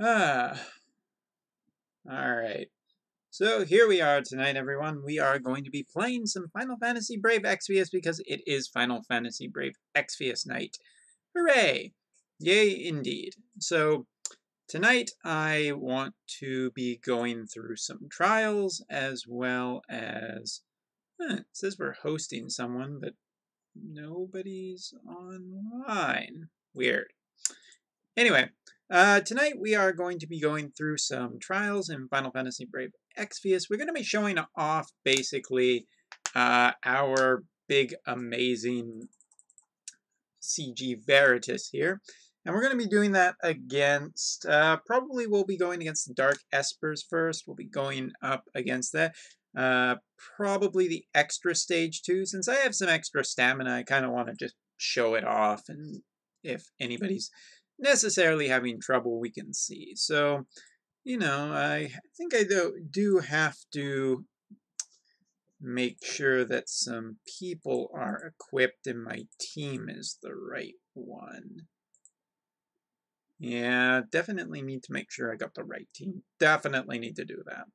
Ah, alright. So here we are tonight, everyone. We are going to be playing some Final Fantasy Brave Exvius because it is Final Fantasy Brave Exvius night. Hooray! Yay, indeed. So tonight I want to be going through some trials as well as... it says we're hosting someone, but nobody's online. Weird. Anyway, tonight we are going to be going through some trials in Final Fantasy Brave Exvius. We're going to be showing off basically our big amazing CG Veritas here. And we're going to be doing that against, probably we'll be going against the Dark Espers first. We'll be going up against that. Probably the extra stage 2. Since I have some extra stamina, I kind of want to just show it off. And if anybody's necessarily having trouble, we can see. So, you know, I think I do have to make sure that some people are equipped and my team is the right one. Yeah, definitely need to make sure I got the right team. Definitely need to do that.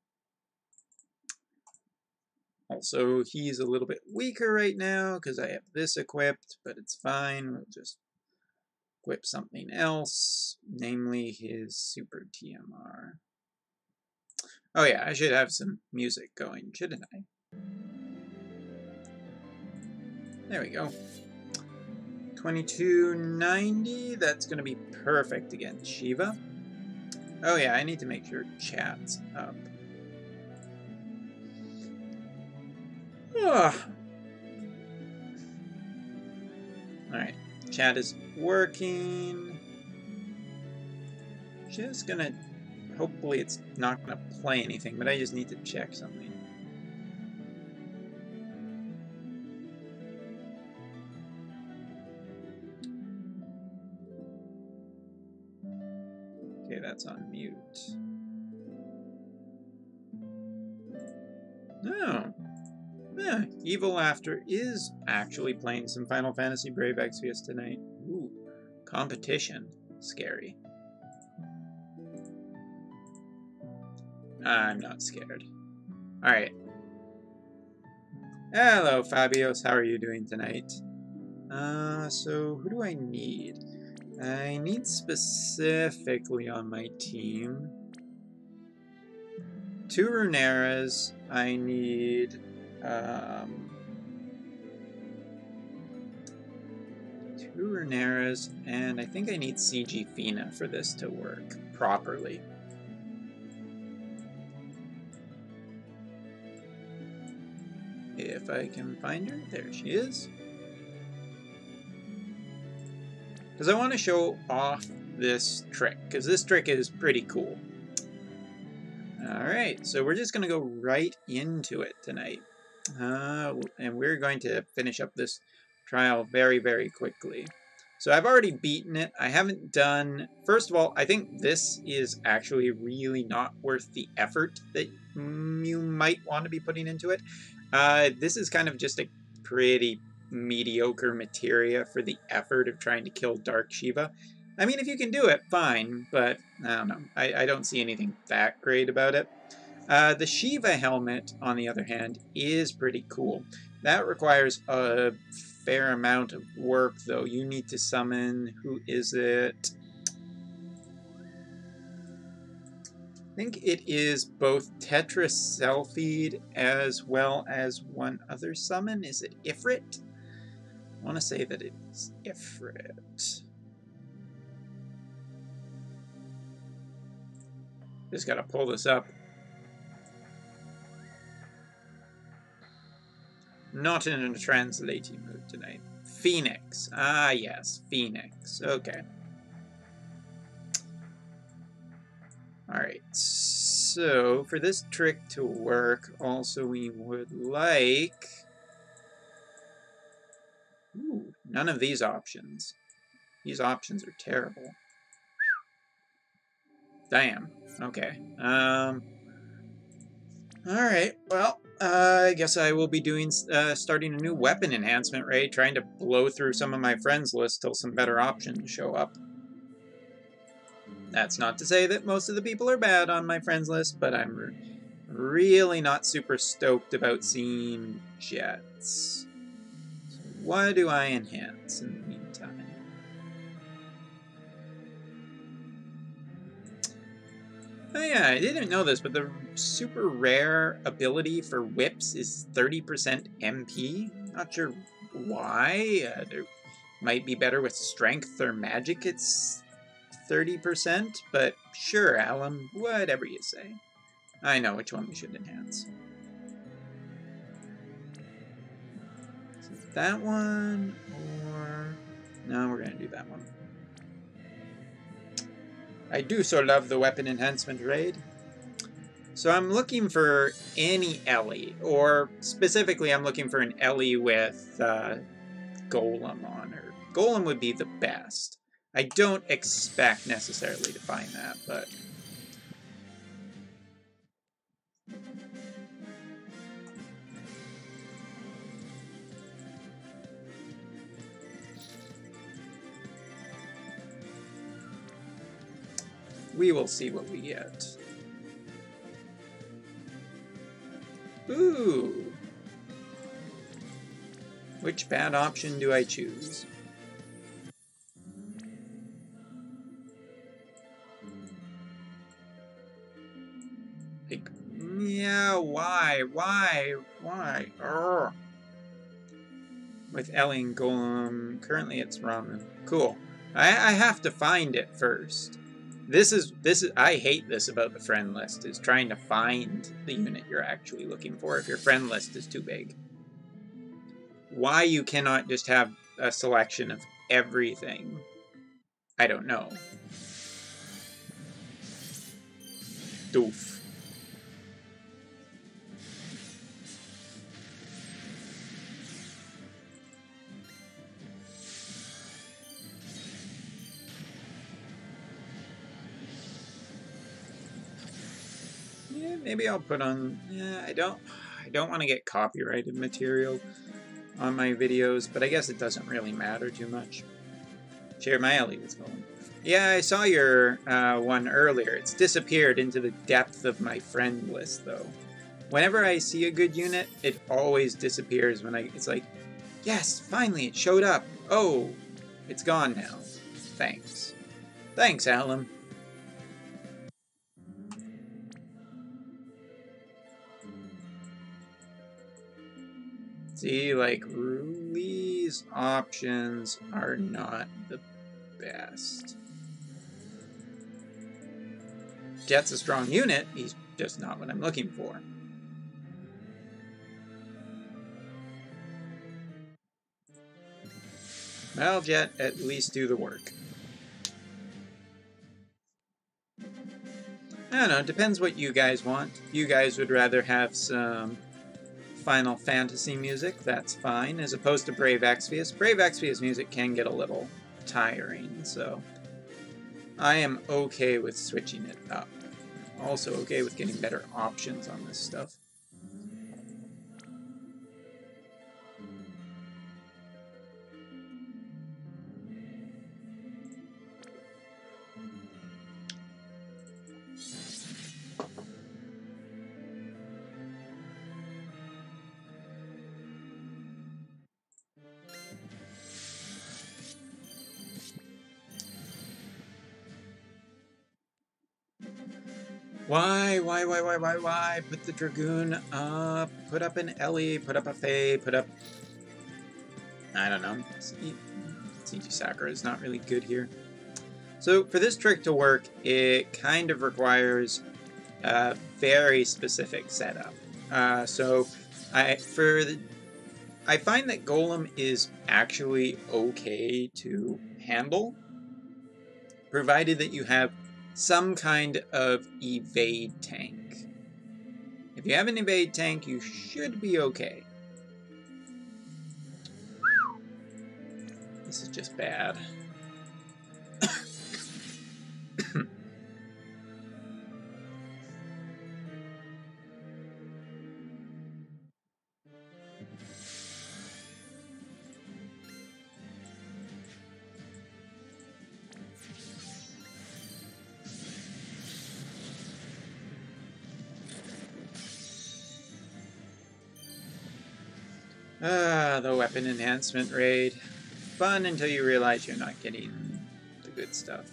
Also, he's a little bit weaker right now because I have this equipped, but it's fine. We'll just equip something else, namely his Super TMR. Oh yeah, I should have some music going, shouldn't I? There we go. 2290, that's going to be perfect against Shiva. Oh yeah, I need to make sure chat's up. Alright, chat is working. Just gonna, hopefully it's not gonna play anything, but I just need to check something. Okay, that's on mute. Oh. Yeah, Evil Laughter is actually playing some Final Fantasy Brave Exvius tonight. Ooh, competition. Scary. I'm not scared. Alright. Hello, Fabios. How are you doing tonight? So who do I need? I need specifically on my team 2 Runeras. I need 2 Runeras, and I think I need CG Fina for this to work properly. If I can find her, there she is. Because I want to show off this trick, because this trick is pretty cool. Alright, so we're just going to go right into it tonight. And we're going to finish up this trial very, very quickly. So I've already beaten it. I haven't done... First of all, I think this is actually really not worth the effort that you might want to be putting into it. This is kind of just a pretty mediocre materia for the effort of trying to kill Dark Shiva. I mean, if you can do it, fine, but I don't know. I don't see anything that great about it. The Shiva helmet, on the other hand, is pretty cool. That requires a fair amount of work, though. You need to summon... Who is it? I think it is both Tetris Selfie as well as one other summon. Is it Ifrit? I want to say that it is Ifrit. Just gotta pull this up. Not in a translating mood tonight. Phoenix. Ah, yes. Phoenix. Okay. Alright. So, for this trick to work, also we would like... Ooh, none of these options. These options are terrible. Damn. Okay. Alright, well, I guess I will be doing, starting a new weapon enhancement raid, trying to blow through some of my friends list till some better options show up. That's not to say that most of the people are bad on my friends list, but I'm really not super stoked about seeing jets. So what do I enhance in the meantime? Oh yeah, I didn't know this, but the super rare ability for whips is 30% MP. Not sure why. There might be better with strength or magic it's 30%, but sure, Alan, whatever you say. I know which one we should enhance. So that one, or... No, we're gonna do that one. I do so love the weapon enhancement raid. So I'm looking for any Ellie, or specifically I'm looking for an Ellie with Golem on her. Golem would be the best. I don't expect necessarily to find that, but... we will see what we get. Ooh! Which bad option do I choose? Like, yeah, why? Urgh. With Ellie and Golem, currently it's Ramen. Cool. I have to find it first. This is I hate this about the friend list, is trying to find the unit you're actually looking for if your friend list is too big. Why you cannot just have a selection of everything, I don't know. Doof. Yeah, maybe I'll put on... Yeah, I don't want to get copyrighted material on my videos, but I guess it doesn't really matter too much. Share my alley with Golem. Yeah, I saw your one earlier. It's disappeared into the depth of my friend list, though. Whenever I see a good unit, it always disappears when it's like, yes, finally it showed up. Oh, it's gone now. Thanks. Thanks, Alan. See, like, these options are not the best. Jet's a strong unit, he's just not what I'm looking for. Well, Jet, at least do the work. I don't know, it depends what you guys want. If you guys would rather have some Final Fantasy music, that's fine, as opposed to Brave Exvius. Brave Exvius music can get a little tiring, so I am okay with switching it up. I'm also okay with getting better options on this stuff. Why? Put the Dragoon up, put up an Ellie, put up a Faye, put up... I don't know. CG Sakura is not really good here. So for this trick to work, it kind of requires a very specific setup. I find that Golem is actually okay to handle, provided that you have some kind of evade tank. If you have an evade tank, you should be okay. This is just bad. The weapon enhancement raid. Fun until you realize you're not getting the good stuff.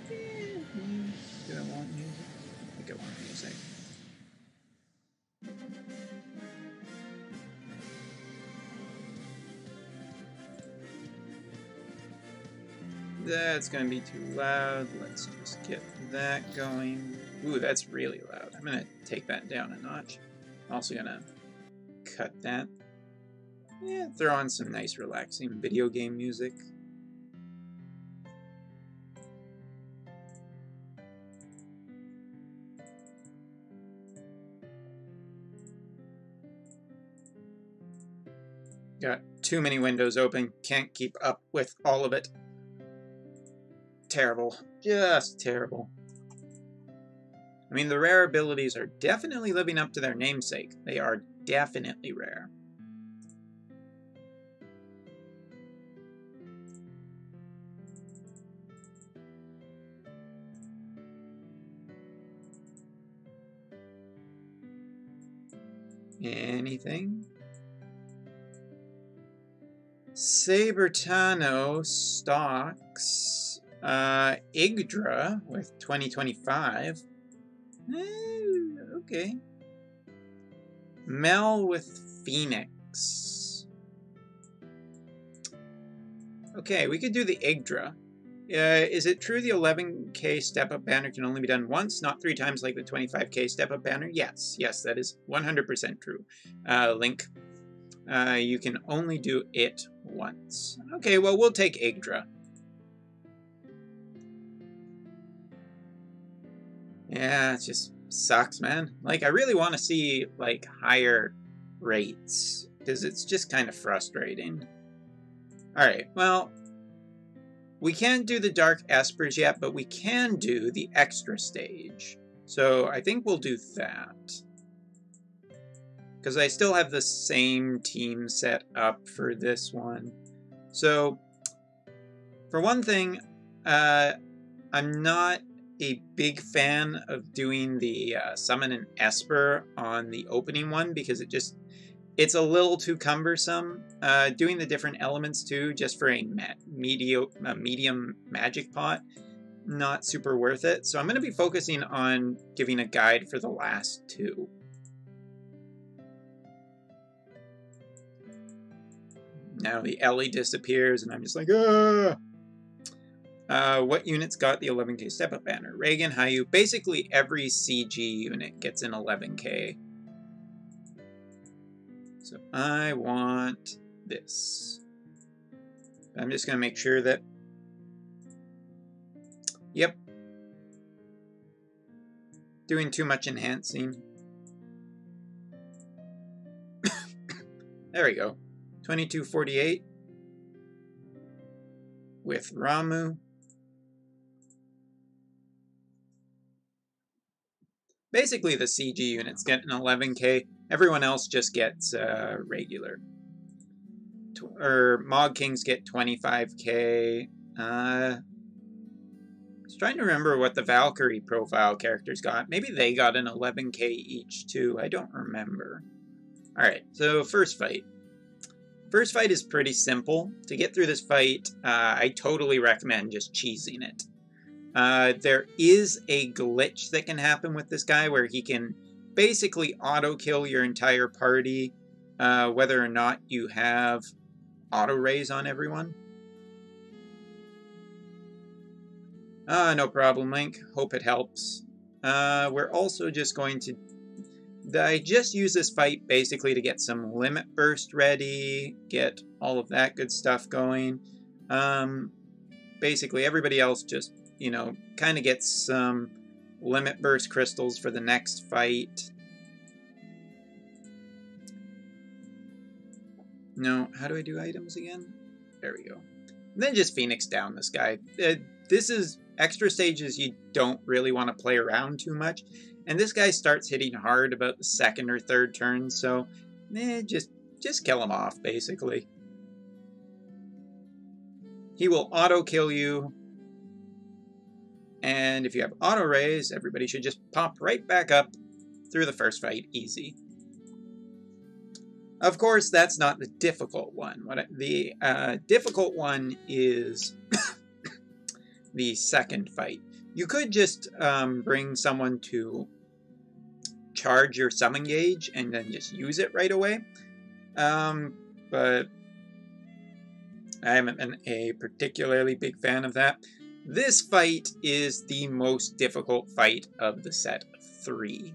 Do I want music? I think I want music. That's going to be too loud. Let's just get that going. Ooh, that's really loud. I'm going to take that down a notch. I'm also going to cut that. Yeah, throw on some nice relaxing video game music. Got too many windows open. Can't keep up with all of it. Terrible. Just terrible. I mean, the rare abilities are definitely living up to their namesake. They are definitely rare. Anything? Sabertano stocks Igdra with 2025. Okay. Mel with Phoenix. Okay, we could do the Igdra. Is it true the 11k step-up banner can only be done once, not 3 times like the 25k step-up banner? Yes, that is 100% true. Link. You can only do it once. Okay, well, we'll take Igdra. Yeah, it just sucks, man. Like, I really want to see, like, higher rates, because it's just kind of frustrating. Alright, well, we can't do the Dark Espers yet, but we can do the extra stage. So I think we'll do that. Because I still have the same team set up for this one. So, for one thing, I'm not a big fan of doing the Summon an Esper on the opening one, because it's a little too cumbersome. Doing the different elements too, just for a medium magic pot, not super worth it. So I'm going to be focusing on giving a guide for the last 2. Now the Ellie disappears, and I'm just like, ah! What units got the 11k step-up banner? Reagan, Hayu. Basically every CG unit gets an 11k. So I want this. I'm just going to make sure that... Yep. Doing too much enhancing. There we go. 2248 with Ramu. Basically, the CG units get an 11k. Everyone else just gets regular. Mog Kings get 25k. I was trying to remember what the Valkyrie profile characters got. Maybe they got an 11k each too. I don't remember. Alright, so first fight. First fight is pretty simple. To get through this fight, I totally recommend just cheesing it. There is a glitch that can happen with this guy where he can basically auto-kill your entire party, whether or not you have auto-raise on everyone. No problem, Link. Hope it helps. We're also just going to... I just use this fight basically to get some limit burst ready, get all of that good stuff going. Basically, everybody else just, you know, kind of gets some limit burst crystals for the next fight. No, how do I do items again? There we go. And then just Phoenix down this guy. This is extra stages you don't really want to play around too much. And this guy starts hitting hard about the 2nd or 3rd turn, so just kill him off, basically. He will auto-kill you And if you have auto raise, everybody should just pop right back up through the first fight, easy. Of course, that's not the difficult one. The difficult one is the second fight. You could just bring someone to charge your summon gauge and then just use it right away. But I haven't been a particularly big fan of that. This fight is the most difficult fight of the set of 3.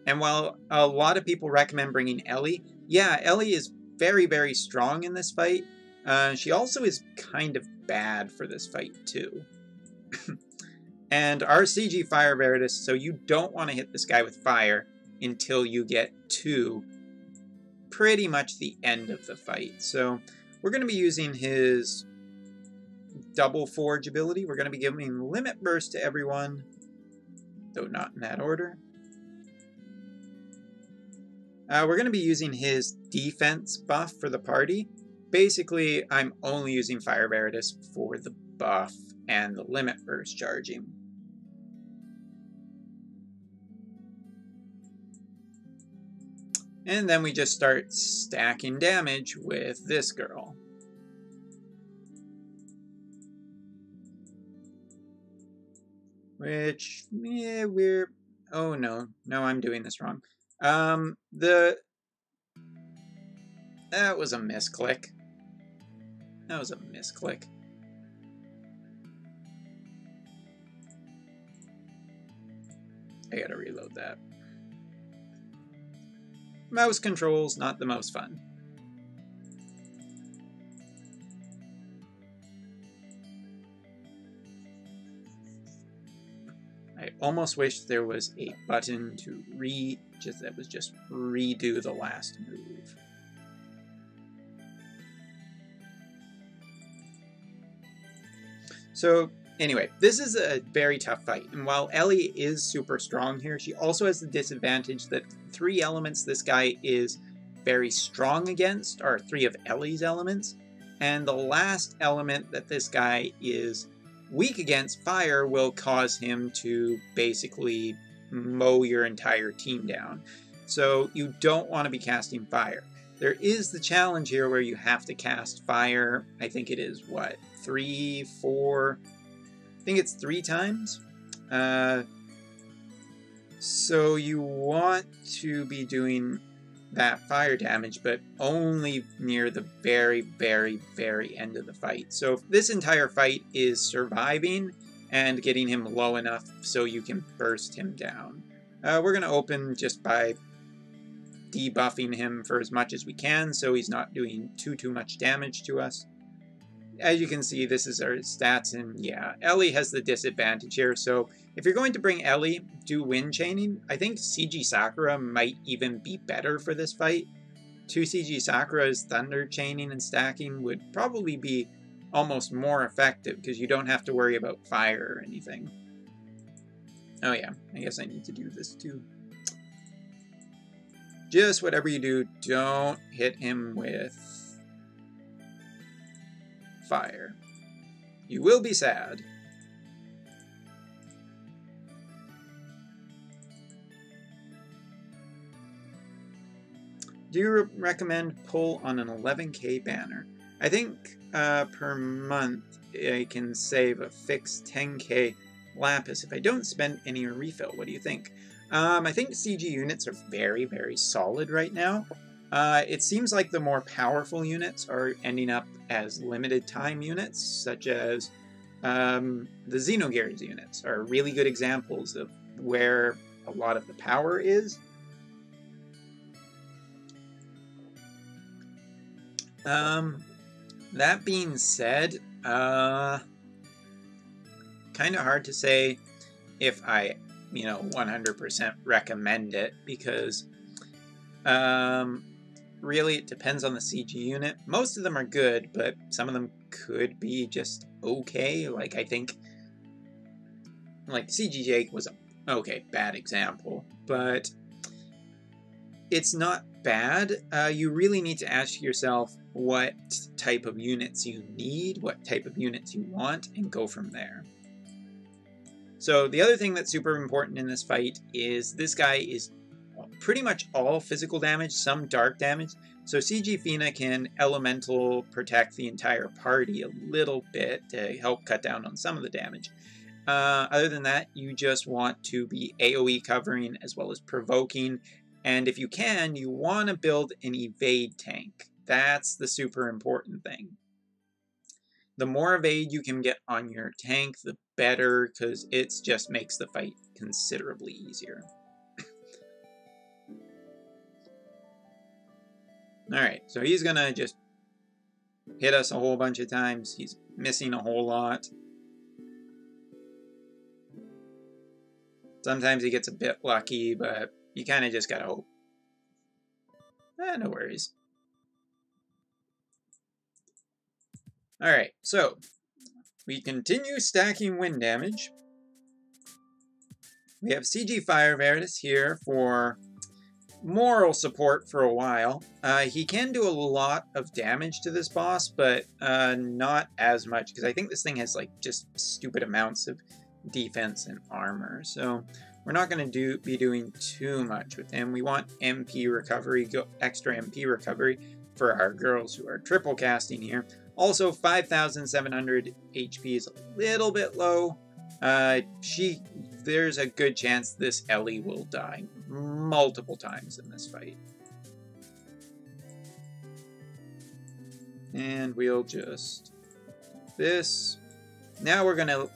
And while a lot of people recommend bringing Ellie, yeah, Ellie is very, very strong in this fight. She also is kind of bad for this fight, too. And our CG Fire Veritas, so you don't want to hit this guy with fire until you get to pretty much the end of the fight. So we're going to be using his double forge ability. We're going to be giving Limit Burst to everyone, though not in that order. We're going to be using his defense buff for the party. Basically, I'm only using Fire Veritas for the buff and the Limit Burst charging. And then we just start stacking damage with this girl. Which, yeah, oh no, I'm doing this wrong. That was a misclick. That was a misclick. I gotta reload that. Mouse controls, not the most fun. I almost wish there was a button to just redo the last move. So anyway, this is a very tough fight, and while Ellie is super strong here, she also has the disadvantage that 3 elements this guy is very strong against are 3 of Ellie's elements, and the last element that this guy is weak against, fire, will cause him to basically mow your entire team down. So you don't want to be casting fire. There is the challenge here where you have to cast fire, I think it is, what, 3, 4, I think it's 3 times. So you want to be doing that fire damage, but only near the very, very, very end of the fight. So this entire fight is surviving and getting him low enough so you can burst him down. We're going to open just by debuffing him for as much as we can so he's not doing too much damage to us. As you can see, this is our stats, and yeah, Ellie has the disadvantage here, so if you're going to bring Ellie, do wind chaining. I think CG Sakura might even be better for this fight. 2 CG Sakura's thunder chaining and stacking would probably be almost more effective, because you don't have to worry about fire or anything. Oh yeah, I guess I need to do this too. Just whatever you do, don't hit him with fire. You will be sad. Do you recommend pull on an 11k banner? I think per month I can save a fixed 10k lapis if I don't spend any refill. What do you think? I think CG units are very, very solid right now. It seems like the more powerful units are ending up as limited time units, such as the Xenogears units are really good examples of where a lot of the power is. That being said, kind of hard to say if I, 100% recommend it, because really it depends on the CG unit. Most of them are good, but some of them could be just okay. Like, I think, like, CG Jake was a, okay, bad example, but it's not bad. You really need to ask yourself what type of units you need, what type of units you want, and go from there. So the other thing that's super important in this fight is this guy is pretty much all physical damage, some dark damage. So CG Fina can elemental protect the entire party a little bit to help cut down on some of the damage. Other than that, you just want to be AoE covering as well as provoking. And if you can, you want to build an evade tank. That's the super important thing. The more evade you can get on your tank, the better, because it just makes the fight considerably easier. Alright, so he's gonna just hit us a whole bunch of times. He's missing a whole lot. Sometimes he gets a bit lucky, but you kind of just gotta hope. No worries. Alright, so we continue stacking wind damage. We have CG Fire Veritas here for moral support for a while. He can do a lot of damage to this boss, but not as much, because I think this thing has like just stupid amounts of defense and armor. So we're not going to be doing too much with him. We want MP recovery, extra MP recovery for our girls who are triple casting here. Also, 5,700 HP is a little bit low. There's a good chance this Ellie will die multiple times in this fight. And we'll just this. Now we're gonna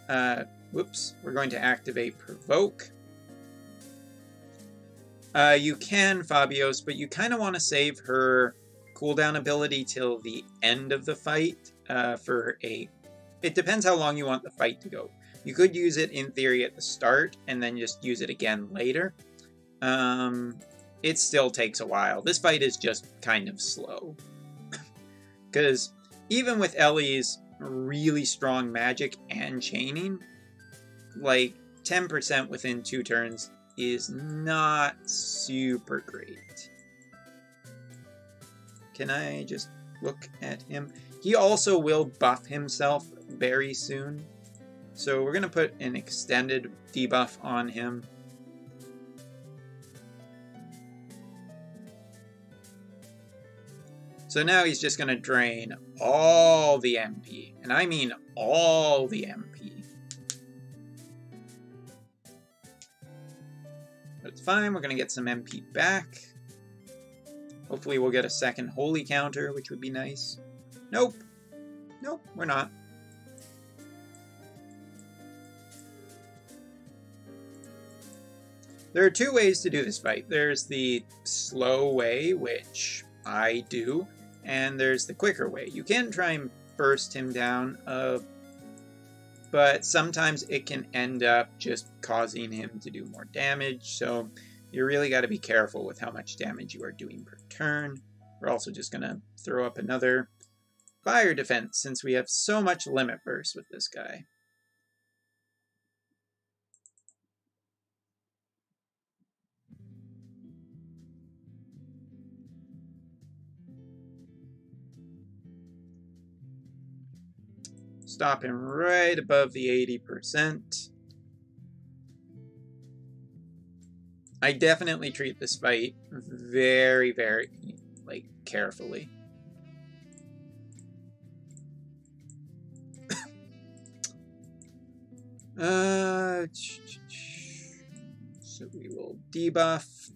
we're going to activate Provoke. You can Fabios, but you kind of want to save her cooldown ability till the end of the fight. It depends how long you want the fight to go. You could use it in theory at the start and then just use it again later. It still takes a while. This fight is just kind of slow. Because even with Ellie's really strong magic and chaining, like 10% within 2 turns is not super great. Can I just look at him? He also will buff himself very soon. So we're going to put an extended debuff on him. So now he's just going to drain all the MP. And I mean all the MP. But it's fine, we're going to get some MP back. Hopefully we'll get a second holy counter, which would be nice. Nope. Nope, we're not. There are 2 ways to do this fight. There's the slow way, which I do, and there's the quicker way. You can try and burst him down, but sometimes it can end up just causing him to do more damage, so you really got to be careful with how much damage you are doing per turn. We're also just going to throw up another fire defense since we have so much limit burst with this guy. Stop him right above the 80%. I definitely treat this fight very, very, carefully. So we will debuff.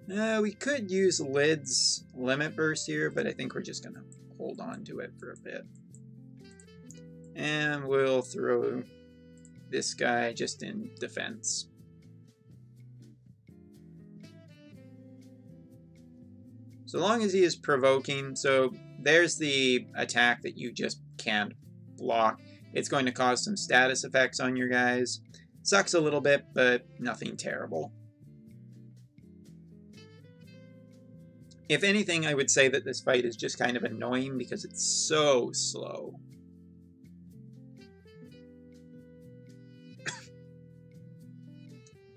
We could use Lid's limit burst here, but I think we're just gonna hold on to it for a bit. And we'll throw this guy just in defense. So long as he is provoking, so there's the attack that you just can't block. It's going to cause some status effects on your guys. Sucks a little bit, but nothing terrible. If anything, I would say that this fight is just kind of annoying because it's so slow.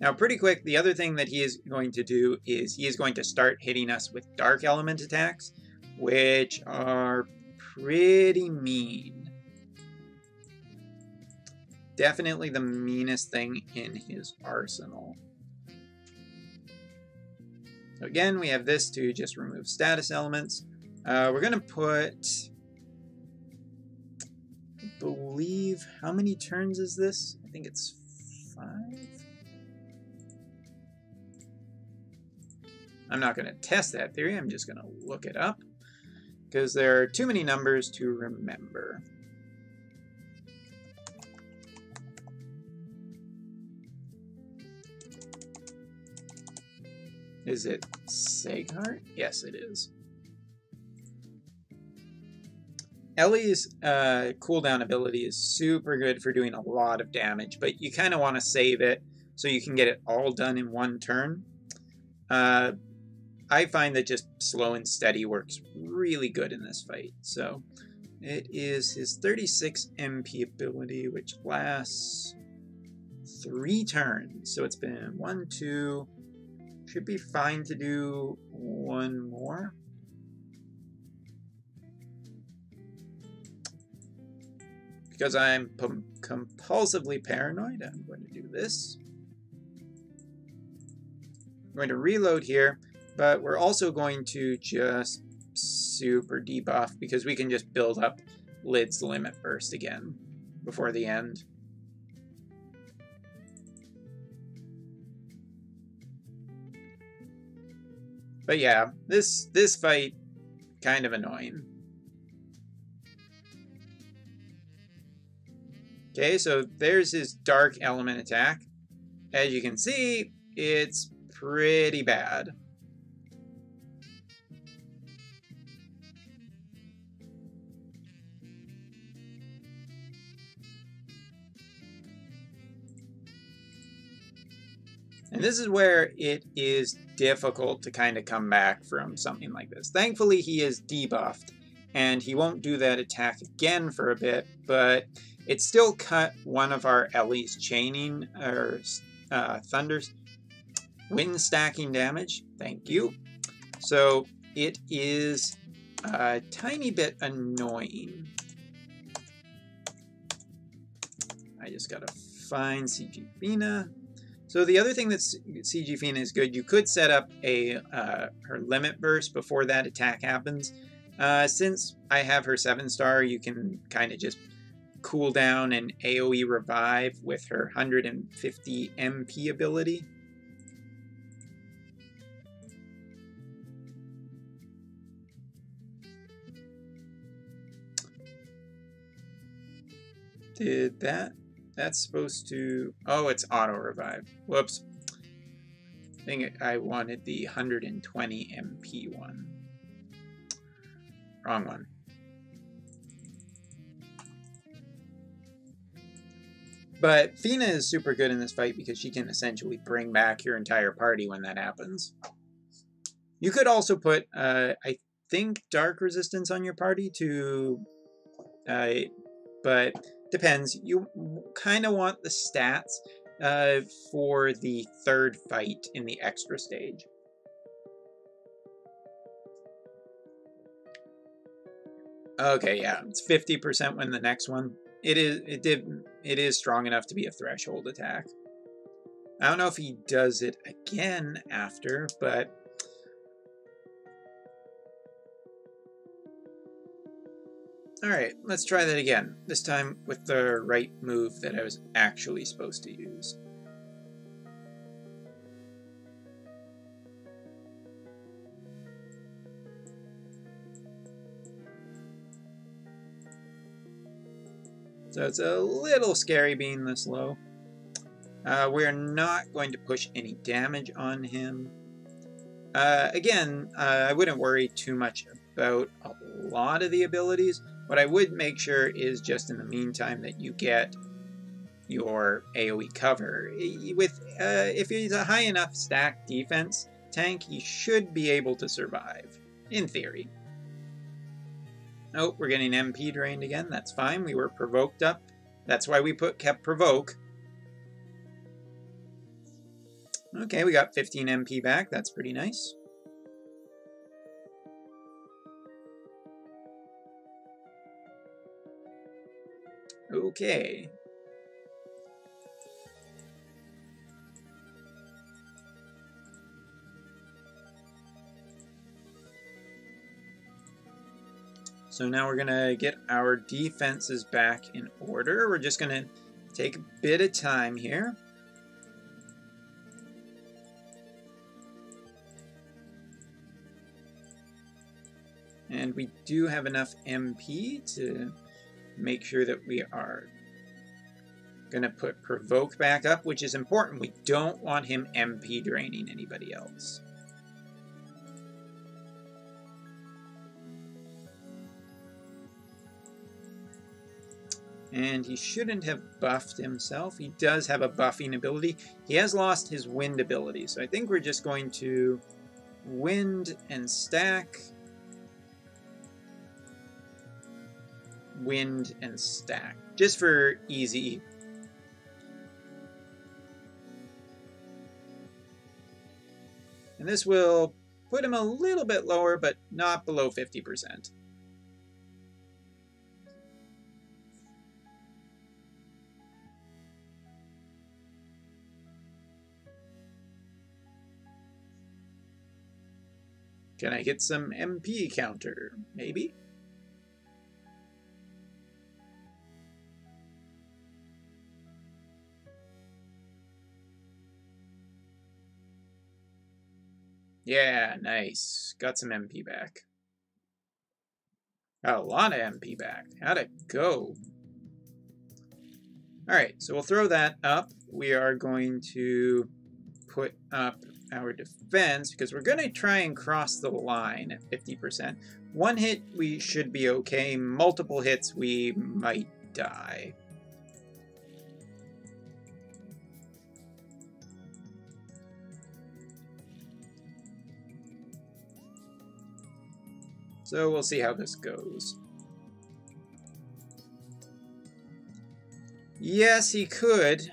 Now, pretty quick, the other thing that he is going to do is he is going to start hitting us with dark element attacks, which are pretty mean. Definitely the meanest thing in his arsenal. So again, we have this to just remove status elements. We're going to put, I believe, how many turns is this? I think it's 5. I'm not going to test that theory, I'm just going to look it up, because there are too many numbers to remember. Is it Seghart? Yes, it is. Ellie's cooldown ability is super good for doing a lot of damage, but you kind of want to save it so you can get it all done in one turn. I find that just slow and steady works really good in this fight. So it is his 36 MP ability, which lasts 3 turns. So it's been 1, 2, should be fine to do 1 more. Because I'm compulsively paranoid, I'm going to do this. I'm going to reload here. But we're also going to just super debuff because we can just build up Lid's Limit Burst again before the end. But yeah, this fight, kind of annoying. Okay, so there's his Dark Element attack. As you can see, it's pretty bad. And this is where it is difficult to kind of come back from something like this. Thankfully, he is debuffed, and he won't do that attack again for a bit, but it still cut one of our Ellie's chaining, or thunders, wind stacking damage. Thank you. So it is a tiny bit annoying. I just gotta find CG Fina. So the other thing that CG Fina is good, you could set up a her limit burst before that attack happens. Since I have her 7-star, you can kind of just cool down and AoE revive with her 150 MP ability. Did that? That's supposed to... Oh, it's auto-revive. Whoops. I think I wanted the 120 MP one. Wrong one. But Fina is super good in this fight because she can essentially bring back your entire party when that happens. You could also put, I think, Dark Resistance on your party to... but... Depends. You kind of want the stats for the 3rd fight in the extra stage. Okay, yeah, it's 50% when the next one. It is strong enough to be a threshold attack. I don't know if he does it again after, but alright, let's try that again. This time with the right move that I was actually supposed to use. So it's a little scary being this low. We're not going to push any damage on him. Again, I wouldn't worry too much about a lot of the abilities. What I would make sure is just in the meantime that you get your AoE cover. If he's a high enough stack defense tank, he should be able to survive, in theory. Oh, we're getting MP drained again. That's fine. We were provoked up. That's why we kept provoke. Okay, we got 15 MP back. That's pretty nice. Okay. So now we're going to get our defenses back in order. We're just going to take a bit of time here. And we do have enough MP to make sure that we are going to put Provoke back up, which is important. We don't want him MP draining anybody else. And he shouldn't have buffed himself. He does have a buffing ability. He has lost his wind ability, so I think we're just going to wind and stack. Wind and stack, just for easy. And this will put him a little bit lower, but not below 50%. Can I get some MP counter? Maybe? Yeah, nice. Got some MP back. Got a lot of MP back. How'd it go? Alright, so we'll throw that up. We are going to put up our defense because we're going to try and cross the line at 50%. One hit, we should be okay. Multiple hits, we might die. So we'll see how this goes. Yes, he could.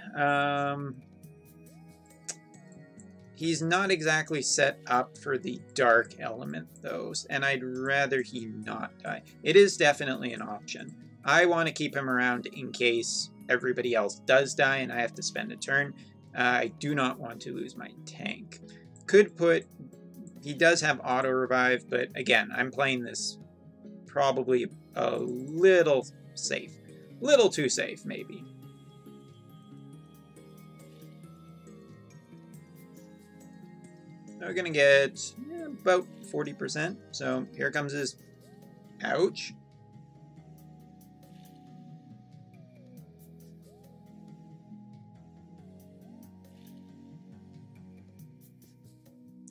He's not exactly set up for the dark element, though, and I'd rather he not die. It is definitely an option. I want to keep him around in case everybody else does die and I have to spend a turn. I do not want to lose my tank. Could put... He does have auto-revive, but again, I'm playing this probably a little safe. Little too safe, maybe. We're going to get about 40%. So here comes his... Ouch.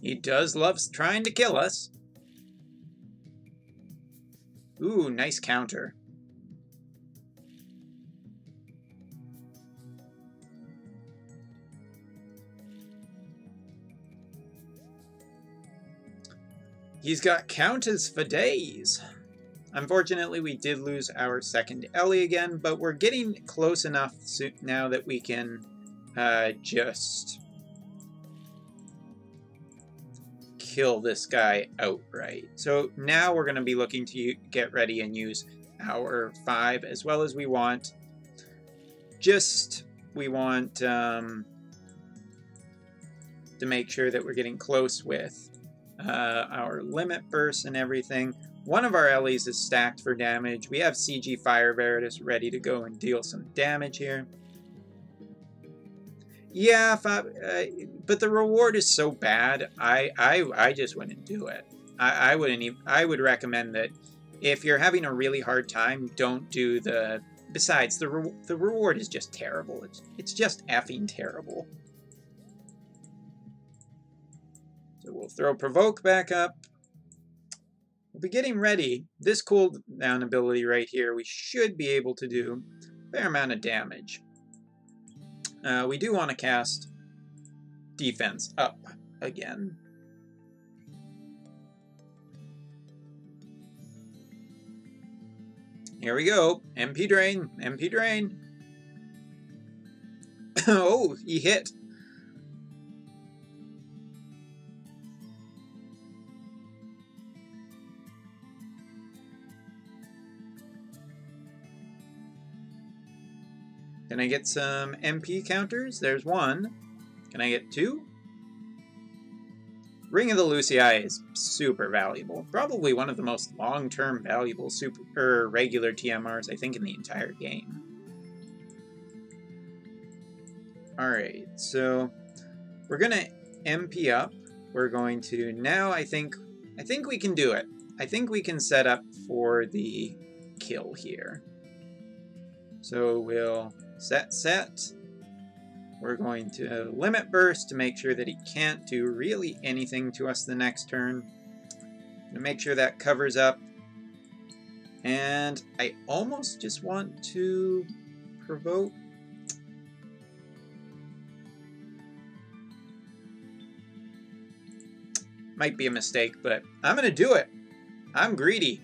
He does love trying to kill us. Ooh, nice counter. He's got counters for days. Unfortunately, we did lose our second Ellie again, but we're getting close enough now that we can just kill this guy outright. So now we're going to be looking to get ready and use our 5 as well as we want. We want to make sure that we're getting close with our limit bursts and everything. One of our Ellies is stacked for damage. We have CG Fire Veritas ready to go and deal some damage here. Yeah, but the reward is so bad, I just wouldn't do it. I wouldn't even, I would recommend that if you're having a really hard time, don't do the... Besides, the reward is just terrible. It's just effing terrible. So we'll throw Provoke back up. We'll be getting ready. This cooldown ability right here, we should be able to do a fair amount of damage. We do want to cast defense up again. Here we go. MP drain. MP drain. Oh, he hit. Can I get some MP counters? There's one. Can I get two? Ring of the Lucii is super valuable. Probably one of the most long-term valuable regular TMRs, I think, in the entire game. Alright, so we're gonna MP up. We're going to now, I think we can do it. I think we can set up for the kill here. So we'll set. We're going to limit burst to make sure that he can't do really anything to us the next turn. To make sure that covers up. And I almost just want to provoke. Might be a mistake, but I'm gonna do it. I'm greedy.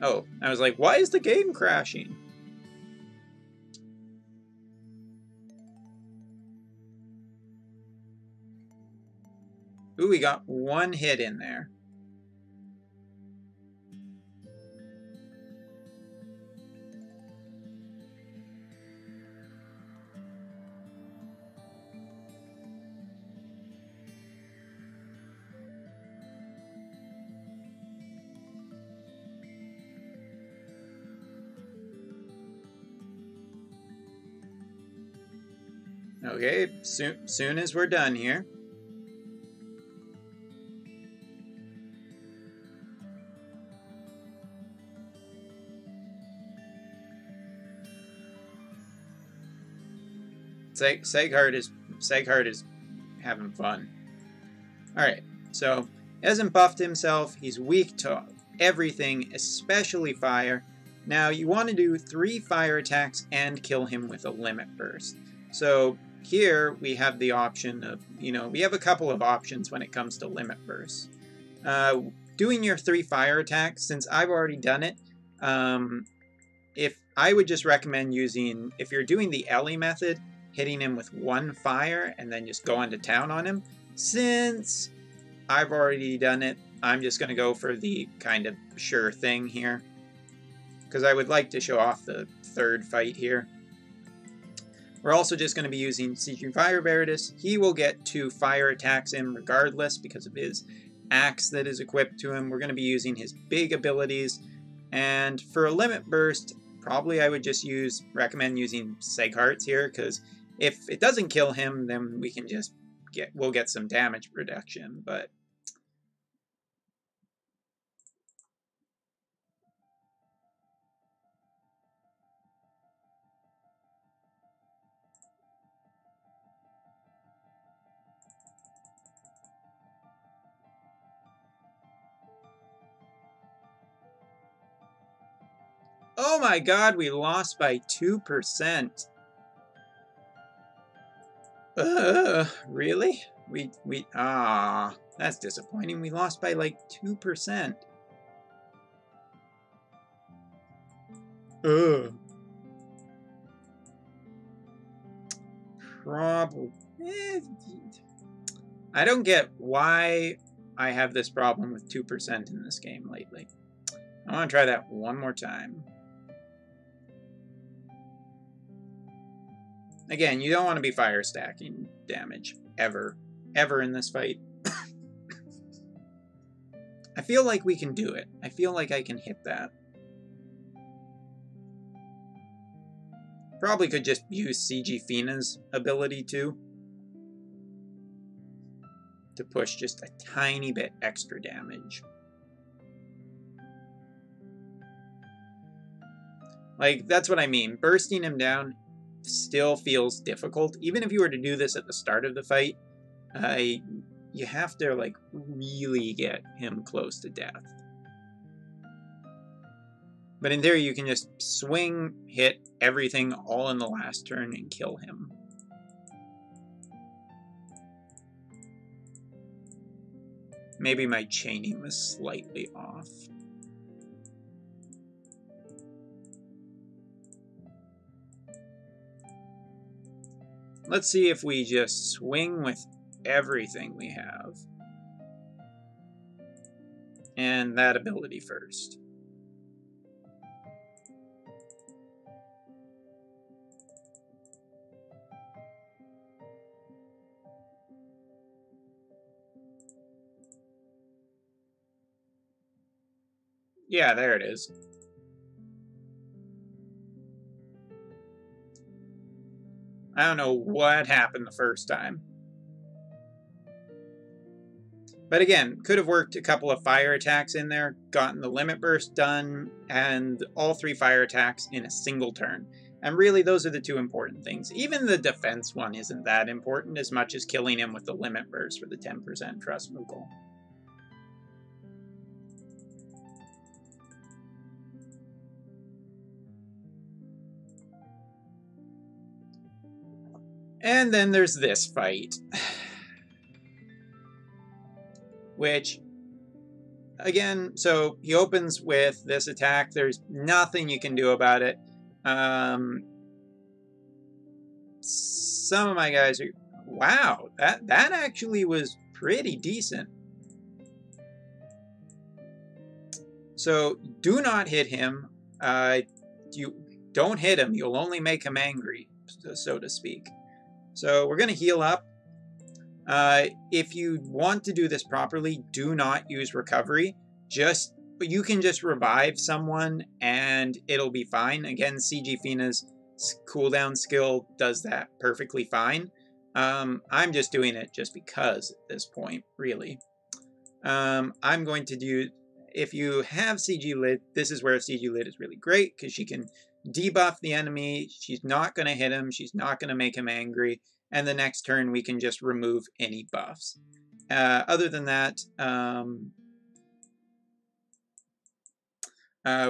Oh, I was like, why is the game crashing? Ooh, we got one hit in there. Okay, soon as we're done here. Seghard is having fun. Alright, so hasn't buffed himself. He's weak to everything, especially fire. Now you want to do 3 fire attacks and kill him with a limit burst. So here we have the option of, we have a couple of options when it comes to limit bursts. Doing your 3 fire attacks, since I've already done it, if I would just recommend using, if you're doing the Ellie method, hitting him with 1 fire and then just going to town on him. Since I've already done it, I'm just going to go for the kind of sure thing here, because I would like to show off the 3rd fight here. We're also just going to be using CG Fire Veritas. He will get 2 fire attacks in regardless because of his axe that is equipped to him. We're going to be using his big abilities. And for a limit burst, probably I would just recommend using Seghart's here, because if it doesn't kill him, then we can just we'll get some damage reduction, but oh my god, we lost by 2%. Really? That's disappointing. We lost by like 2%. Probably. I don't get why I have this problem with 2% in this game lately. I want to try that one more time. Again, you don't want to be fire stacking damage ever in this fight. I feel like we can do it. I feel like I can hit that. Probably could just use CG Fina's ability too, to push just a tiny bit extra damage. Like, that's what I mean. Bursting him down still feels difficult. Even if you were to do this at the start of the fight, you have to, like, really get him close to death. But in theory, you can just swing, hit everything all in the last turn and kill him. Maybe my chaining was slightly off. Let's see if we just swing with everything we have. And that ability first. Yeah, there it is. I don't know what happened the first time. But again, could have worked a couple of fire attacks in there, gotten the limit burst done, and all 3 fire attacks in a single turn. And really, those are the 2 important things. Even the defense one isn't that important as much as killing him with the limit burst for the 10% trust Moogle. And then there's this fight. Which, again, so he opens with this attack. There's nothing you can do about it. Some of my guys are... Wow, that actually was pretty decent. So, do not hit him. You don't hit him. You'll only make him angry, so to speak. So, we're going to heal up. If you want to do this properly, do not use recovery. You can just revive someone and it'll be fine. Again, CG Fina's cooldown skill does that perfectly fine. I'm just doing it just because at this point, really. I'm going to do, if you have CG Lid, this is where CG Lid is really great because she can debuff the enemy. She's not going to hit him. She's not going to make him angry. And the next turn, we can just remove any buffs. Other than that,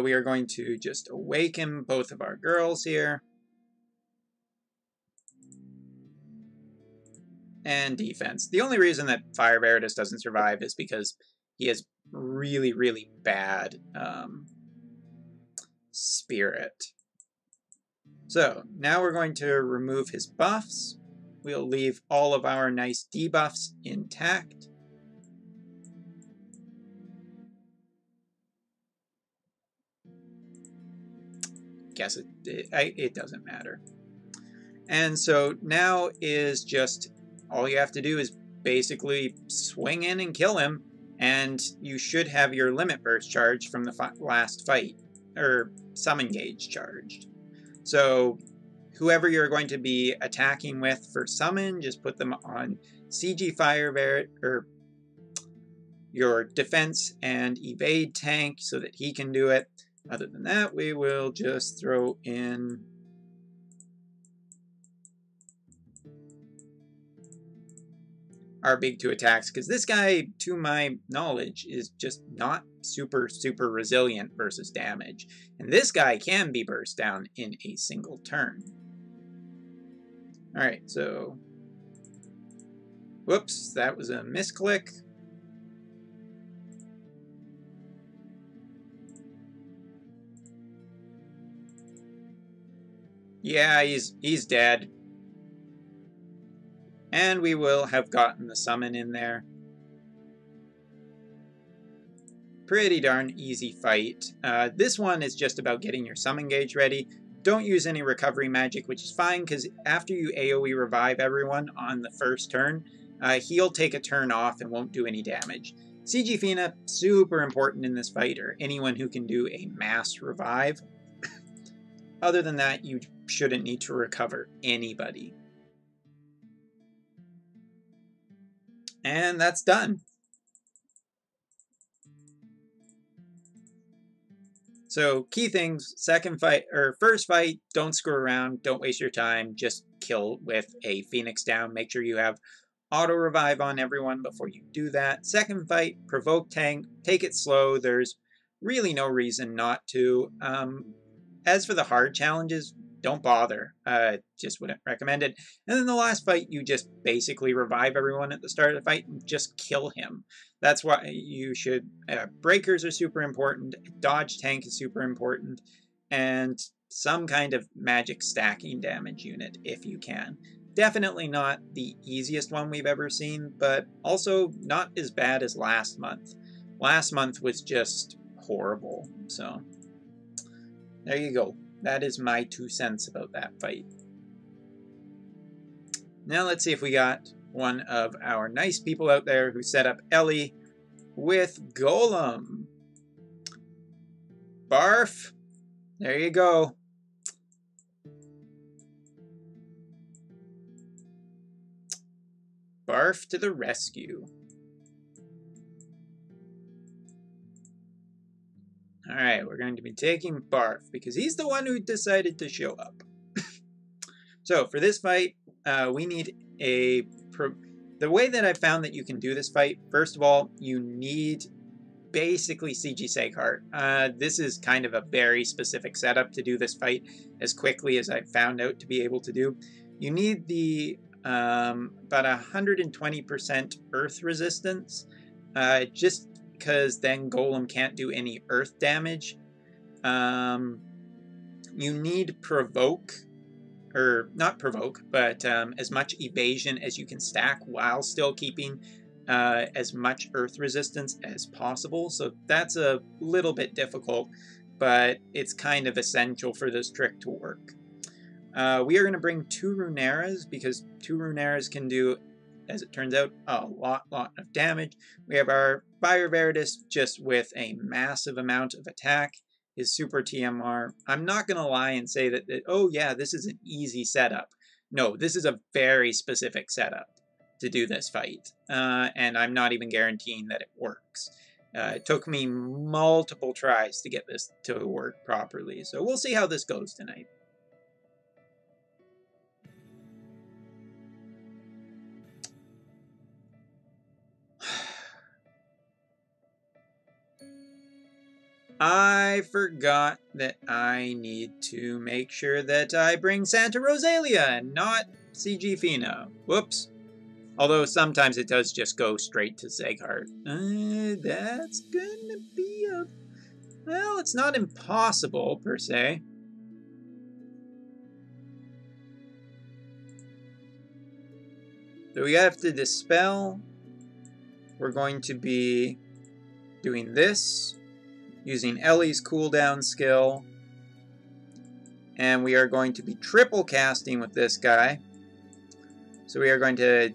we are going to just awaken both of our girls here. And defense. The only reason that Fire Veritas doesn't survive is because he has really, really bad spirit. So, now we're going to remove his buffs. We'll leave all of our nice debuffs intact. Guess it doesn't matter. And so now is just, all you have to do is basically swing in and kill him, and you should have your limit burst charged from the last fight, or summon gauge charged. So whoever you're going to be attacking with for summon, just put them on CG Fire or your defense and evade tank so that he can do it. Other than that, we will just throw in our big 2 attacks, because this guy, to my knowledge, is just not super resilient versus damage. And this guy can be burst down in a single turn. Alright, so... Whoops, that was a misclick. Yeah, he's dead. And we will have gotten the summon in there. Pretty darn easy fight. This one is just about getting your summon gauge ready. Don't use any recovery magic, which is fine, because after you AoE revive everyone on the first turn, he'll take a turn off and won't do any damage. CG Fina, super important in this fight, or anyone who can do a mass revive. Other than that, you shouldn't need to recover anybody. And that's done. So key things, first fight, don't screw around, don't waste your time, just kill with a Phoenix down. Make sure you have auto revive on everyone before you do that. Second fight, provoke tank, take it slow. There's really no reason not to. As for the hard challenges, don't bother. Just wouldn't recommend it. And then the last fight, you just basically revive everyone at the start of the fight and just kill him. That's why you should... breakers are super important. Dodge tank is super important. And some kind of magic stacking damage unit, if you can. Definitely not the easiest one we've ever seen, but also not as bad as last month. Last month was just horrible, so... there you go. That is my 2 cents about that fight. Now let's see if we got one of our nice people out there who set up Ellie with Golem. Barf! There you go. Barf to the rescue. Alright, we're going to be taking Barf because he's the one who decided to show up. So for this fight, we need a... The way that I found that you can do this fight, first of all, you need basically CG Seghart. This is kind of a very specific setup to do this fight as quickly as I found out to be able to do. You need the about 120% earth resistance, just because then Golem can't do any earth damage. You need provoke, or not provoke, but as much evasion as you can stack while still keeping as much earth resistance as possible. So that's a little bit difficult, but it's kind of essential for this trick to work. We are going to bring 2 Runeras because 2 Runeras can do, as it turns out, a lot of damage. We have our Fire Veritas just with a massive amount of attack. His super TMR. I'm not going to lie and say that, oh yeah, this is an easy setup. No, this is a very specific setup to do this fight. And I'm not even guaranteeing that it works. It took me multiple tries to get this to work properly. So we'll see how this goes tonight. I forgot that I need to make sure that I bring Santa Rosalia and not CG Fina. Whoops. Although sometimes it does just go straight to Seghart. That's gonna be a... Well, it's not impossible, per se. So we have to dispel. We're going to be doing this, using Ellie's cooldown skill, and we are going to be triple casting with this guy. So we are going to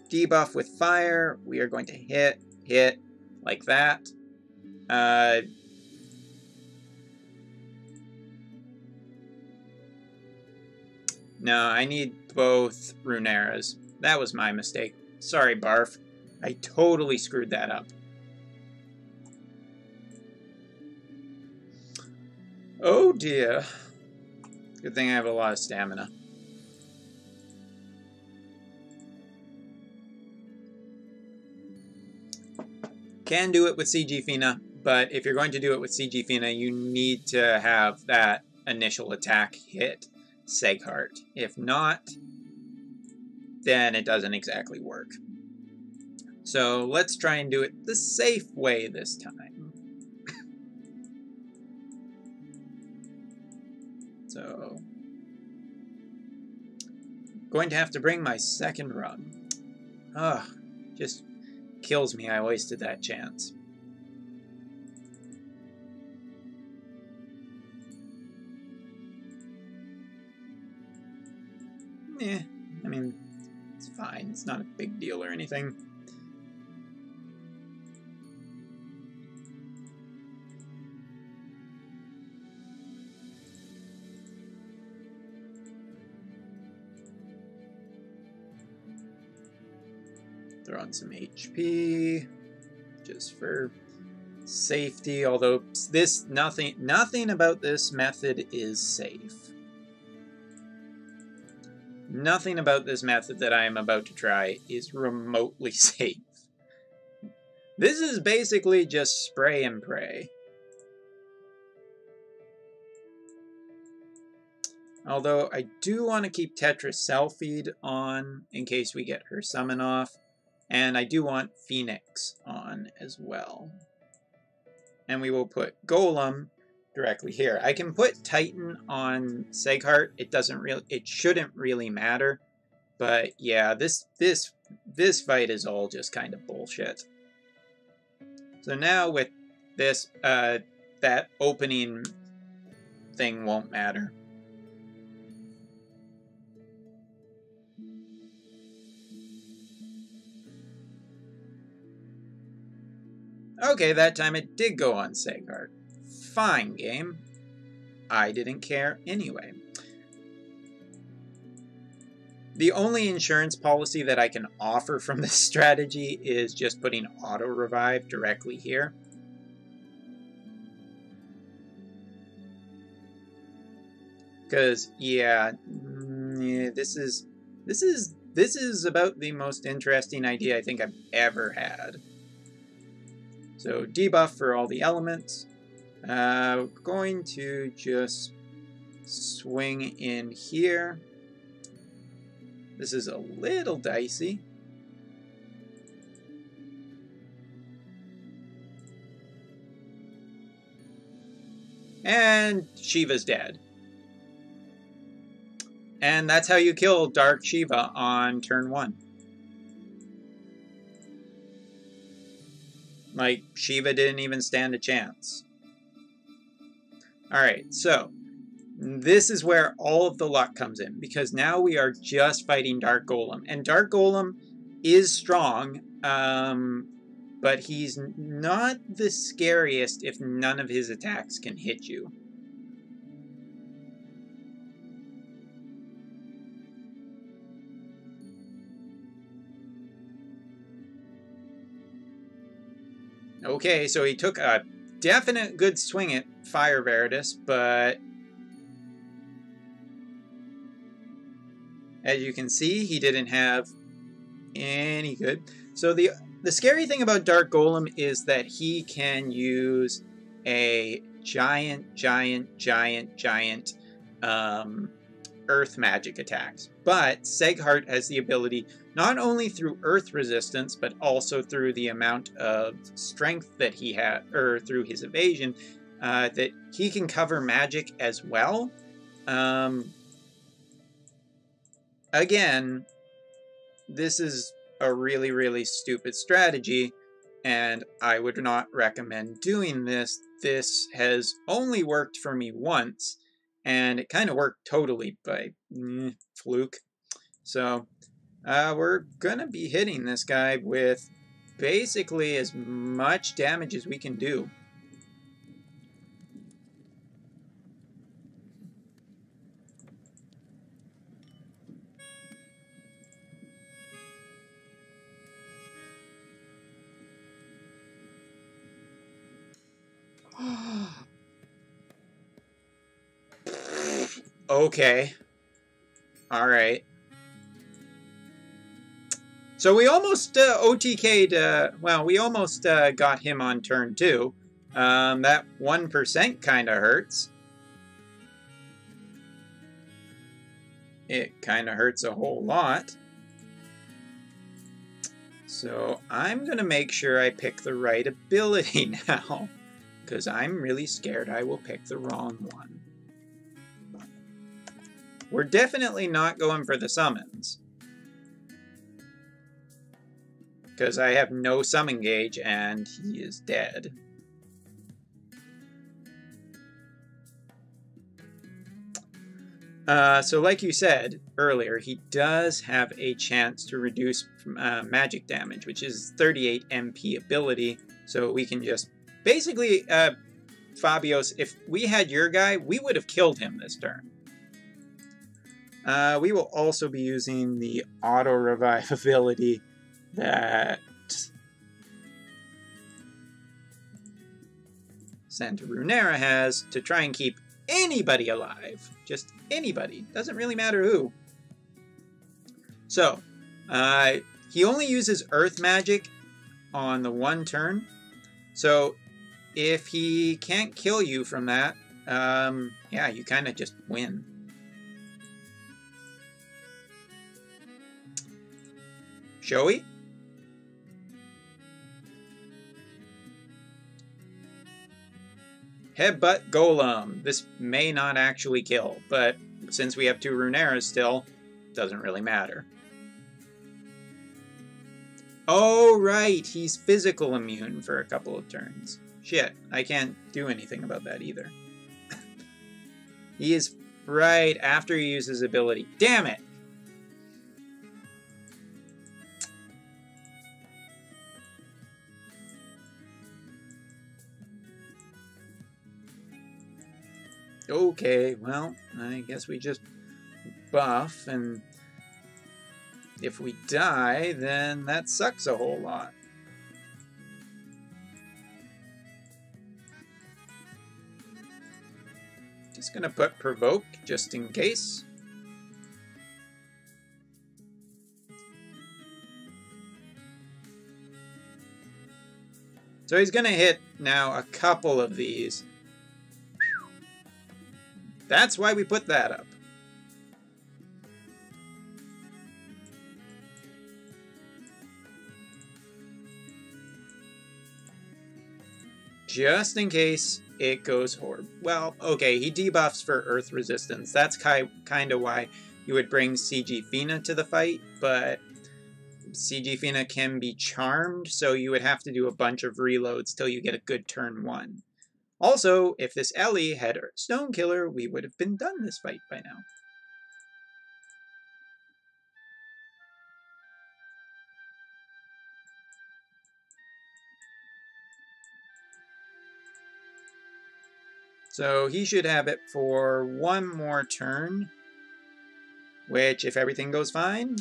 debuff with fire, we are going to hit, like that. No, I need both Runeras. That was my mistake. Sorry, Barf. I totally screwed that up. Oh dear. Good thing I have a lot of stamina. Can do it with CG Fina, but if you're going to do it with CG Fina, you need to have that initial attack hit Seghart. If not, then it doesn't exactly work. So let's try and do it the safe way this time. So, going to have to bring my second run. Ugh, just kills me I wasted that chance. I mean, it's fine. It's not a big deal or anything. Throw on some HP, just for safety, although nothing about this method is safe. Nothing about this method that I am about to try is remotely safe. This is basically just spray and pray. Although I do want to keep Tetra's Cell Feed on in case we get her summon off. And I do want Phoenix on as well. And we will put Golem directly here. I can put Titan on Seghart. It shouldn't really matter. But yeah, this fight is all just kind of bullshit. So now with this, that opening thing won't matter. Okay, that time it did go on Seghart. fine, game. I didn't care anyway. The only insurance policy that I can offer from this strategy is just putting auto revive directly here. Because yeah, this is about the most interesting idea I think I've ever had. So debuff for all the elements. Going to just swing in here. This is a little dicey. And Shiva's dead. And that's how you kill Dark Shiva on turn 1. Like, Shiva didn't even stand a chance. Alright, so this is where all of the luck comes in, because now we are just fighting Dark Golem. And Dark Golem is strong, but he's not the scariest if none of his attacks can hit you. Okay, so he took a definite good swing at Fire Veritas, but as you can see, he didn't have any good. So the scary thing about Dark Golem is that he can use a giant earth magic attacks. But Seghart has the ability, not only through earth resistance, but also through the amount of strength that he had, or through his evasion, that he can cover magic as well. Again, this is a really stupid strategy, and I would not recommend doing this. This has only worked for me once, and it kind of worked totally by fluke. So we're gonna be hitting this guy with basically as much damage as we can do. Okay. Alright. So we almost OTK'd, well, we almost got him on turn 2. That 1% kind of hurts. It kind of hurts a whole lot. So I'm going to make sure I pick the right ability now, because I'm really scared I will pick the wrong one. We're definitely not going for the summons, because I have no summon gauge and he is dead. So like you said earlier, he does have a chance to reduce magic damage, which is 38 MP ability. So we can just basically, Fabios, if we had your guy, we would have killed him this turn. We will also be using the auto revive ability that Santa Runera has to try and keep anybody alive. Just anybody. Doesn't really matter who. So, he only uses earth magic on the one turn. So, if he can't kill you from that, yeah, you kind of just win. Showy? Headbutt Golem. This may not actually kill, but since we have 2 Runeras still, doesn't really matter. Oh, right, he's physical immune for a couple of turns. Shit, I can't do anything about that either. He is right after he uses ability. Damn it! Okay, well, I guess we just buff, and if we die, then that sucks a whole lot. Just gonna put provoke just in case. So he's gonna hit now a couple of these. That's why we put that up. Just in case it goes horrible. Well, okay, he debuffs for earth resistance. That's kind of why you would bring CG Fina to the fight, but CG Fina can be charmed, so you would have to do a bunch of reloads till you get a good turn 1. Also, if this Ellie had Stone Killer, we would have been done this fight by now. So he should have it for one more turn, which, if everything goes fine...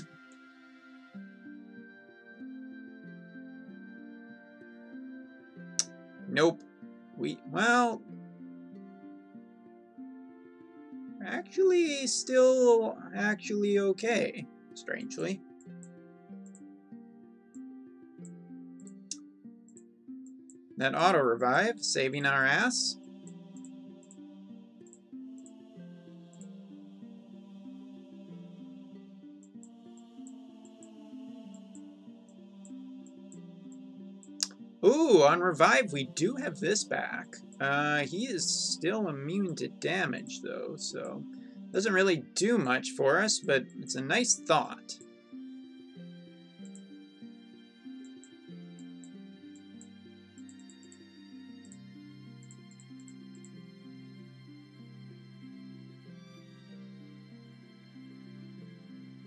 Nope. Well... Actually, still okay, strangely. That auto-revive, saving our ass. Ooh, on revive we do have this back. He is still immune to damage though, so doesn't really do much for us, but it's a nice thought.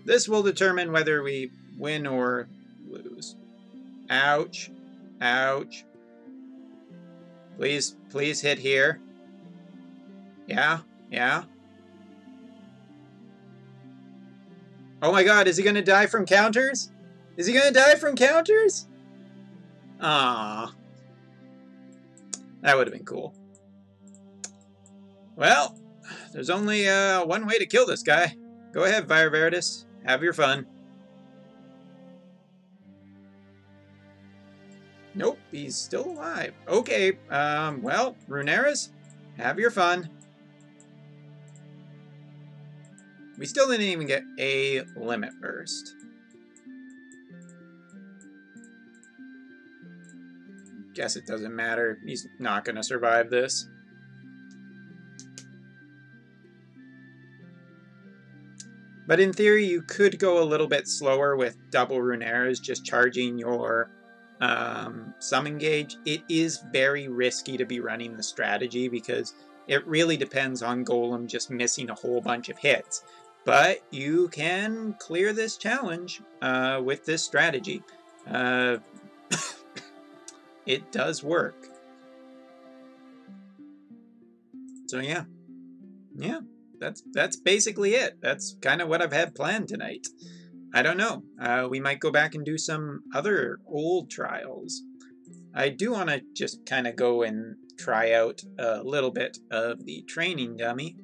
This will determine whether we win or lose. Ouch. Ouch. Please hit here. Yeah, yeah. Oh my god, is he gonna die from counters? Is he gonna die from counters? Ah, that would have been cool. Well, there's only one way to kill this guy. Go ahead, Fire Veritas. Have your fun. Nope, he's still alive. Okay, well, Runeras, have your fun. We still didn't even get a limit burst. Guess it doesn't matter. He's not going to survive this. But in theory, you could go a little bit slower with double Runeras, just charging your summon gauge. It is very risky to be running the strategy because it really depends on Golem just missing a whole bunch of hits. But you can clear this challenge with this strategy. It does work. So yeah. Yeah, that's basically it. That's kind of what I've had planned tonight. I don't know. We might go back and do some other old trials. I do want to just kind of go and try out a little bit of the training dummy.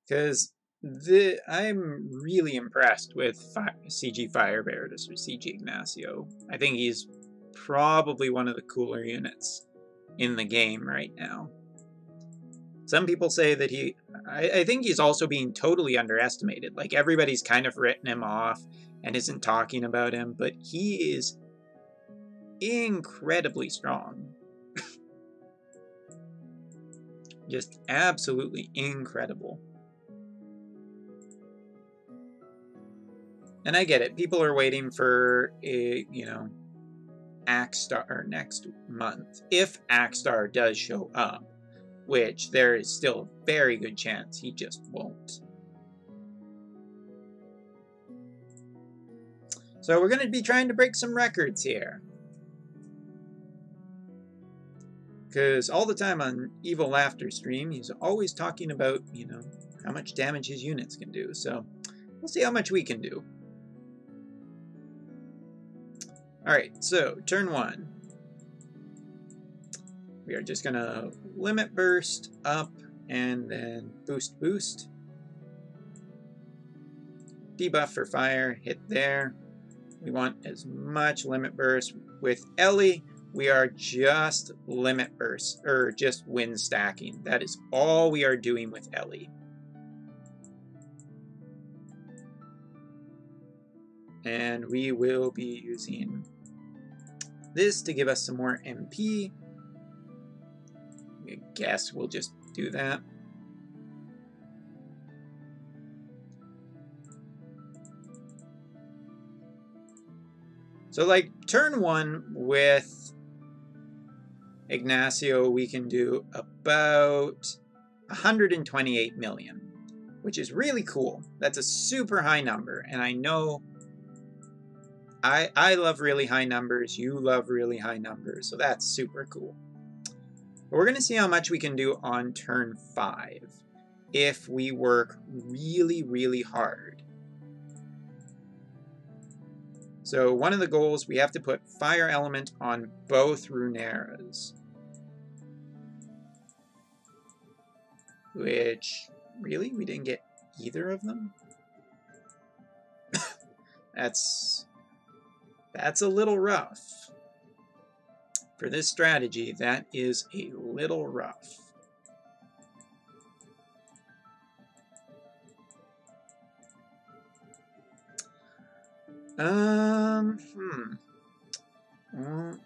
Because I'm really impressed with CG Fire Veritas or CG Ignacio. I think he's probably one of the cooler units in the game right now. Some people say that I think he's also being totally underestimated. Like, everybody's kind of written him off and isn't talking about him, but he is incredibly strong. Just absolutely incredible. And I get it. People are waiting for a, Axstar next month. If Axstar does show up. which there is still a very good chance he just won't. So we're going to be trying to break some records here. Because all the time on Evil Laughter stream, he's always talking about, you know, how much damage his units can do. So we'll see how much we can do. Alright, so turn 1. We are just going to limit burst up and then boost boost. Debuff for fire, hit there. We want as much limit burst. With Ellie, we are just limit burst, or just wind stacking. That is all we are doing with Ellie. And we will be using this to give us some more MP. I guess we'll just do that. So like turn 1 with Ignacio, we can do about 128 million, which is really cool. That's a super high number, and I know I love really high numbers, you love really high numbers, so that's super cool. But we're going to see how much we can do on turn 5 if we work really, really hard. So one of the goals, we have to put fire element on both Runeras. Which, really? We didn't get either of them? That's a little rough. For this strategy, that is a little rough. Well,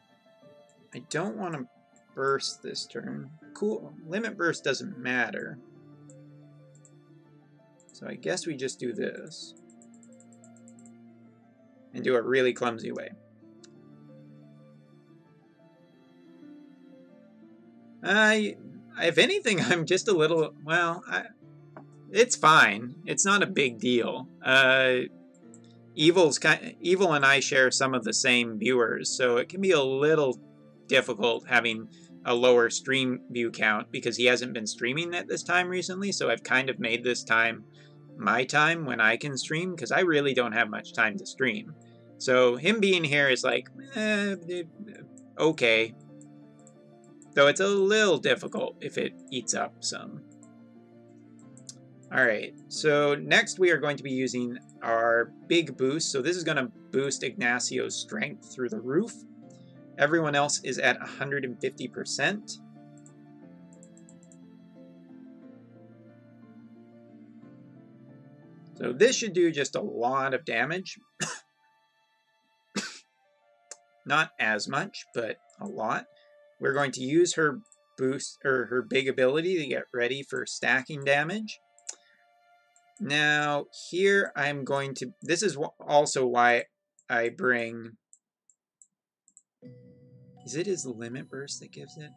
I don't want to burst this turn. Cool. Limit burst doesn't matter. So I guess we just do this. And do it really clumsy way. If anything, I'm just a little, well, it's fine. It's not a big deal. Evil and I share some of the same viewers, so it can be a little difficult having a lower stream view count because he hasn't been streaming at this time recently, so I've kind of made this time my time when I can stream because I really don't have much time to stream. So him being here is like, okay. Though it's a little difficult if it eats up some. Alright, so next we are going to be using our big boost. So this is going to boost Ignacio's strength through the roof. Everyone else is at 150%. So this should do just a lot of damage. Not as much, but a lot. We're going to use her boost, or her big ability to get ready for stacking damage. Now, here I'm going to... This is also why I bring... Is it his limit burst that gives it?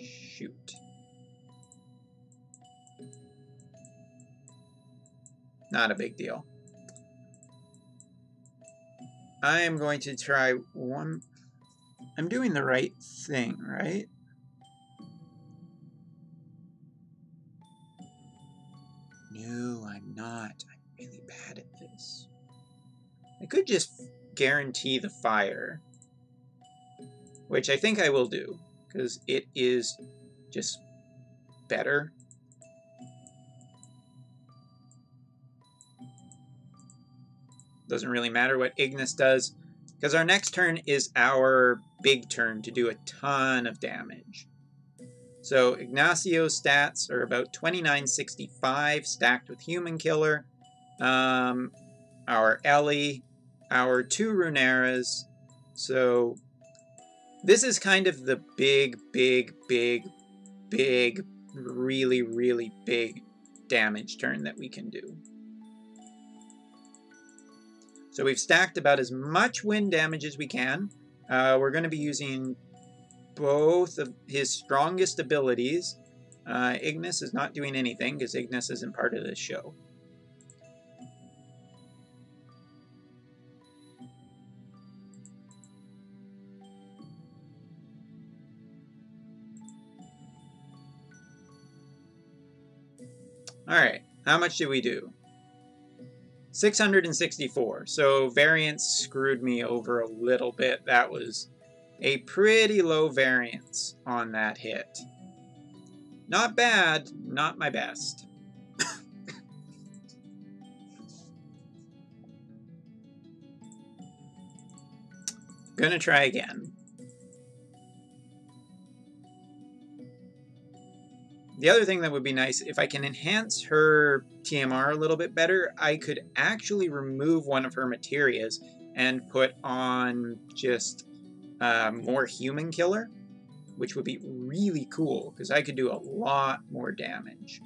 Shoot. Not a big deal. I am going to try one... I'm doing the right thing, right? No, I'm not. I'm really bad at this. I could just guarantee the fire, which I think I will do, because it is just better. Doesn't really matter what Ignis does, because our next turn is our big turn to do a ton of damage. So Ignacio's stats are about 2965 stacked with Human Killer. Our Ellie, our 2 Runeras. So this is kind of the big, really, really big damage turn that we can do. So we've stacked about as much wind damage as we can. We're going to be using both of his strongest abilities. Ignis is not doing anything because Ignis isn't part of this show. Alright, how much did we do? 664. So variance screwed me over a little bit. That was a pretty low variance on that hit. Not bad, not my best. Gonna try again. The other thing that would be nice, if I can enhance her TMR a little bit better, I could actually remove one of her materias and put on just more human killer, which would be really cool, because I could do a lot more damage.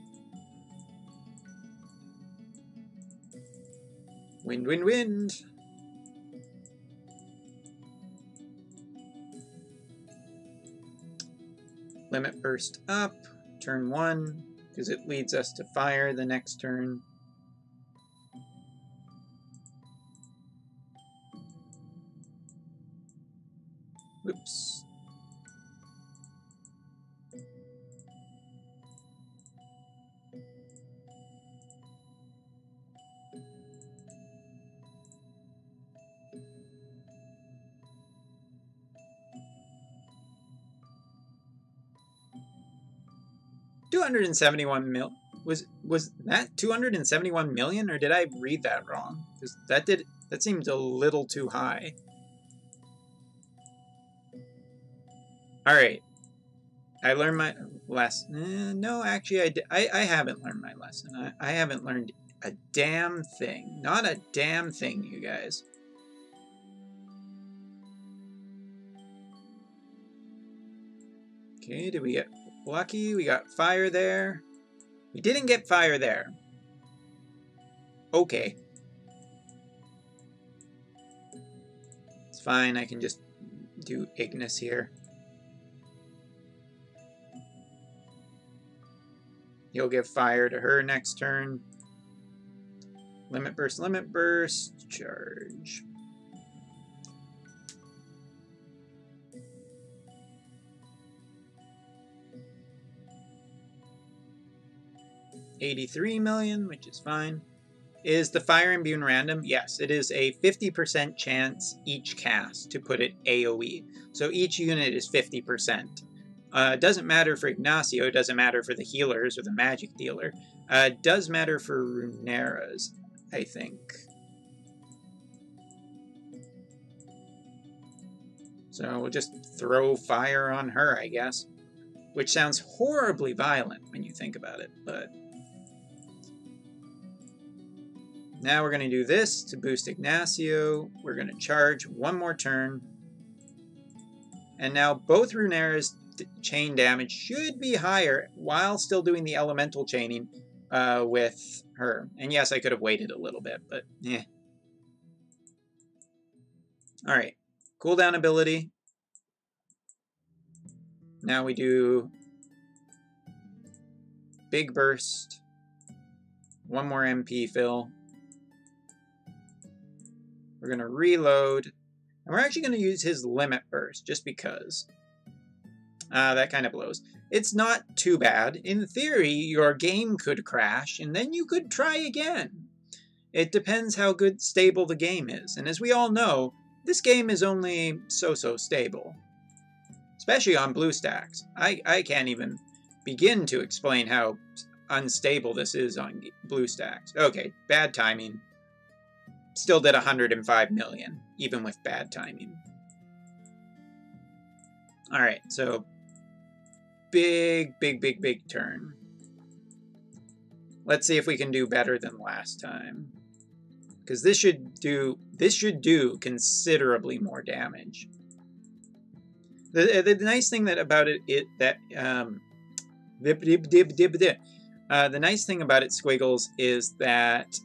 Wind, wind, wind! Limit burst up. Turn 1, because it leads us to fire the next turn. Oops. $271 million. Was that 271 million, or did I read that wrong? Because that seemed a little too high. All right, I learned my lesson. No, actually, I haven't learned my lesson. I haven't learned a damn thing. Not a damn thing, you guys. Okay, did we get lucky? We got fire there. We didn't get fire there. Okay. It's fine, I can just do Ignis here. He'll give fire to her next turn. Limit burst, charge. $83 million, which is fine. Is the fire immune random? Yes, it is a 50% chance each cast to put it AoE. So each unit is 50%. It doesn't matter for Ignacio, it doesn't matter for the healers or the magic dealer. It does matter for Runeras, I think. So we'll just throw fire on her, I guess. Which sounds horribly violent when you think about it, but... Now we're going to do this to boost Ignacio. We're going to charge one more turn. And now both Runeras' chain damage should be higher while still doing the elemental chaining with her. And yes, I could have waited a little bit, but yeah. Alright, cooldown ability. Now we do big burst. One more MP fill. We're going to reload. And we're actually going to use his limit burst, just because. That kind of blows. It's not too bad. In theory, your game could crash, and then you could try again. It depends how good stable the game is. And as we all know, this game is only so-so stable. Especially on BlueStacks. I can't even begin to explain how unstable this is on BlueStacks. Okay, bad timing. Still did 105 million, even with bad timing. Alright, so big turn. Let's see if we can do better than last time. Because this should do considerably more damage. The nice thing about it the nice thing about it, Squiggles, is that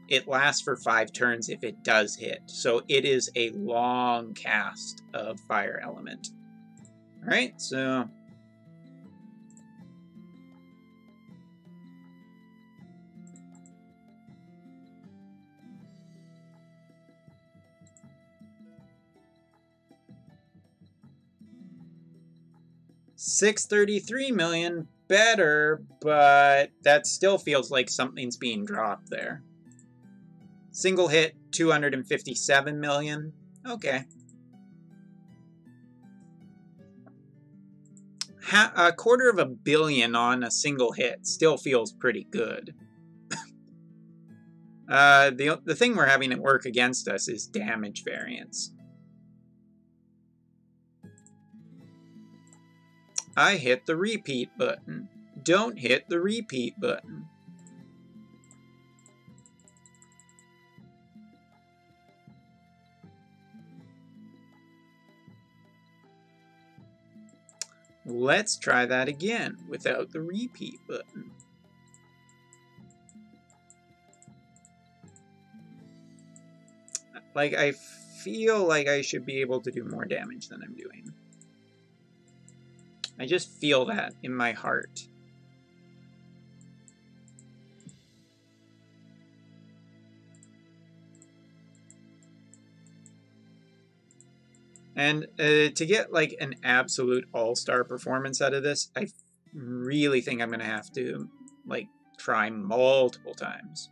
it lasts for 5 turns if it does hit. So it is a long cast of fire element. Alright, so $633 million, better, but that still feels like something's being dropped there. Single hit, $257 million. Okay. $250 million on a single hit still feels pretty good. The thing we're having to work against us is damage variance. I hit the repeat button. Don't hit the repeat button. Let's try that again without the repeat button. Like, I feel like I should be able to do more damage than I'm doing. I just feel that in my heart. And to get like an absolute all-star performance out of this, I really think I'm going to have to like try multiple times.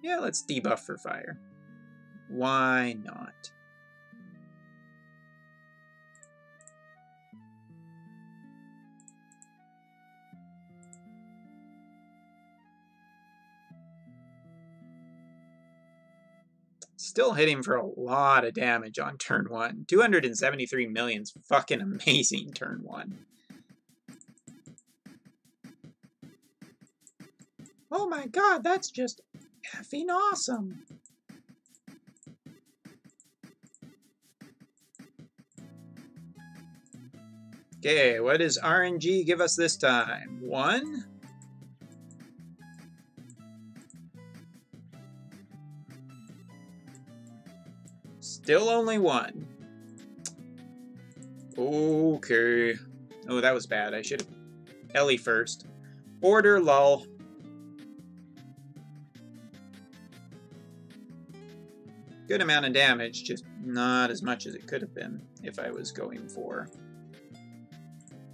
Yeah, let's debuff for fire. Why not? Still hitting for a lot of damage on turn 1. 273 million's fucking amazing turn 1. Oh my god, that's just effing awesome. Okay, what does RNG give us this time? 1? Still only 1. Okay. Oh, that was bad. I should have... Ellie first. Order, lol. Good amount of damage, just not as much as it could have been if I was going for.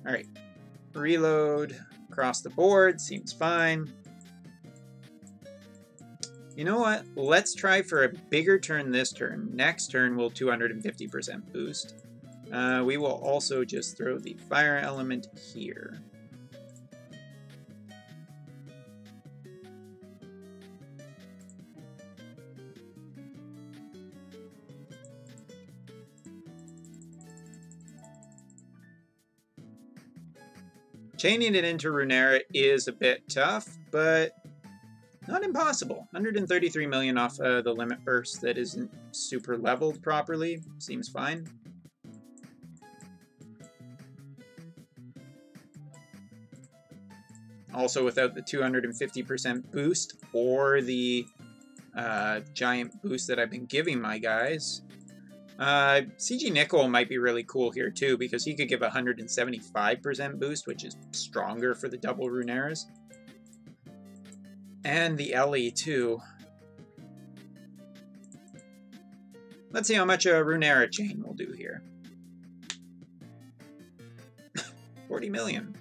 Alright. Reload across the board. Seems fine. You know what? Let's try for a bigger turn this turn. Next turn we'll 250% boost. We will also just throw the fire element here. Chaining it into Runeera is a bit tough, but not impossible. 133 million off the limit burst that isn't super leveled properly. Seems fine. Also without the 250% boost or the giant boost that I've been giving my guys. CG Nickel might be really cool here too, because he could give 175% boost, which is stronger for the double Runeeras. And the Ellie too. Let's see how much a Runeera chain will do here. 40 million.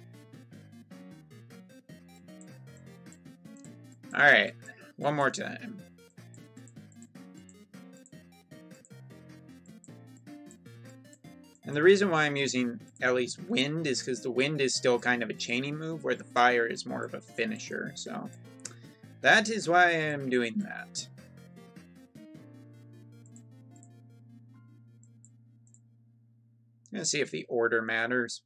Alright, one more time. And the reason why I'm using Ellie's Wind is because the Wind is still kind of a chaining move, where the Fire is more of a finisher, so that is why I am doing that. I'm going to see if the order matters.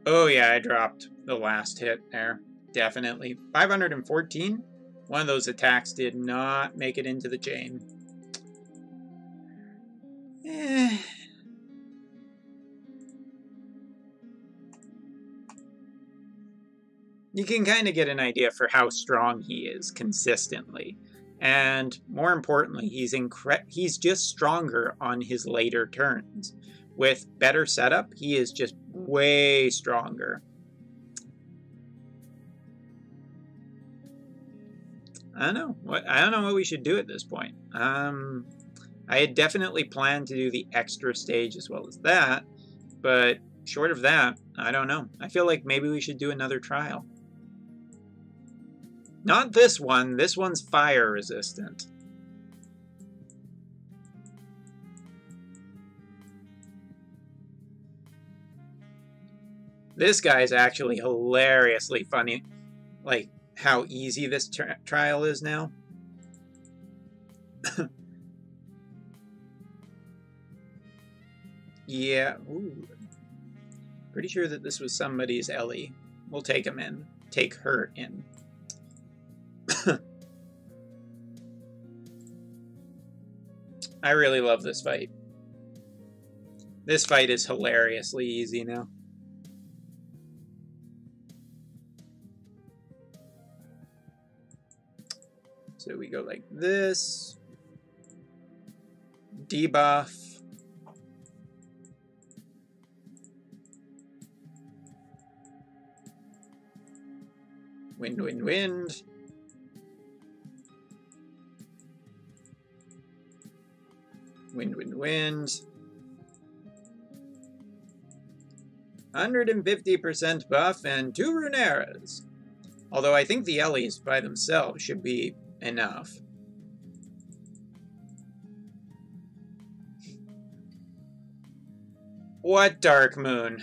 Oh yeah, I dropped the last hit there. Definitely. 514? One of those attacks did not make it into the chain. You can kind of get an idea for how strong he is consistently. And more importantly, he's just stronger on his later turns. With better setup, he is just way stronger. I don't know what we should do at this point. I had definitely planned to do the extra stage as well as that, but short of that, I don't know. I feel like maybe we should do another trial. Not this one. This one's fire resistant. This guy's actually hilariously funny. Like, how easy this trial is now. Yeah. Ooh. Pretty sure that this was somebody's Ellie. We'll take him in. Take her in. I really love this fight. This fight is hilariously easy now. So we go like this. Debuff. Wind, wind, wind. Wind, wind, wind. 150% buff and 2 Runeras. Although I think the Ellies by themselves should be enough. What Dark Moon?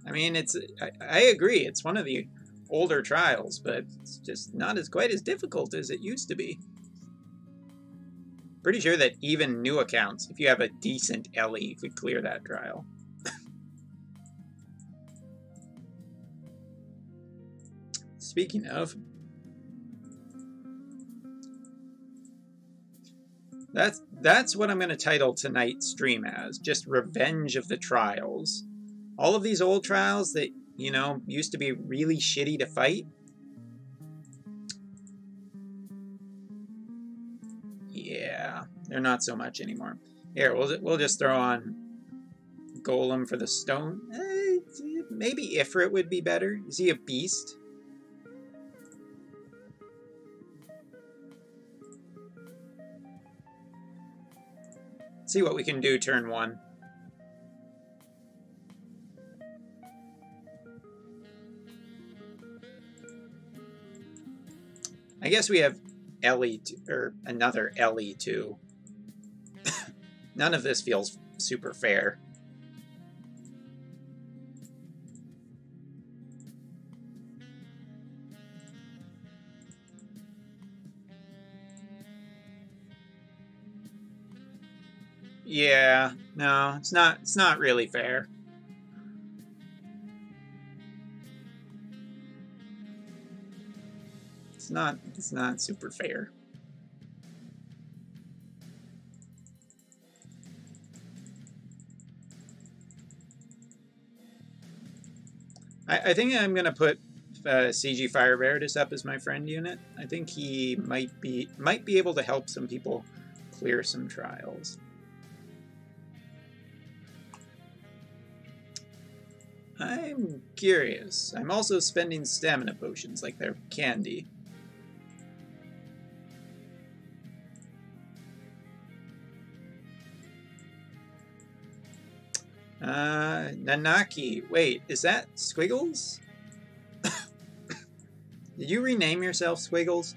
I mean, I agree, it's one of the older trials, but it's just not quite as difficult as it used to be. Pretty sure that even new accounts, if you have a decent Ellie, you could clear that trial. Speaking of, that's what I'm going to title tonight's stream as, just Revenge of the Trials. All of these old trials that, you know, used to be really shitty to fight. Yeah, they're not so much anymore. Here, we'll just throw on Golem for the stone. Maybe Ifrit would be better. Is he a beast? Let's see what we can do turn 1. I guess we have Ellie, or another Ellie too. None of this feels super fair. Yeah, no, it's not really fair. It's not super fair. I think I'm gonna put CG Fire Veritas up as my friend unit. I think he might be able to help some people clear some trials. I'm curious. I'm also spending stamina potions like they're candy. Nanaki. Wait, is that Squiggles? Did you rename yourself Squiggles?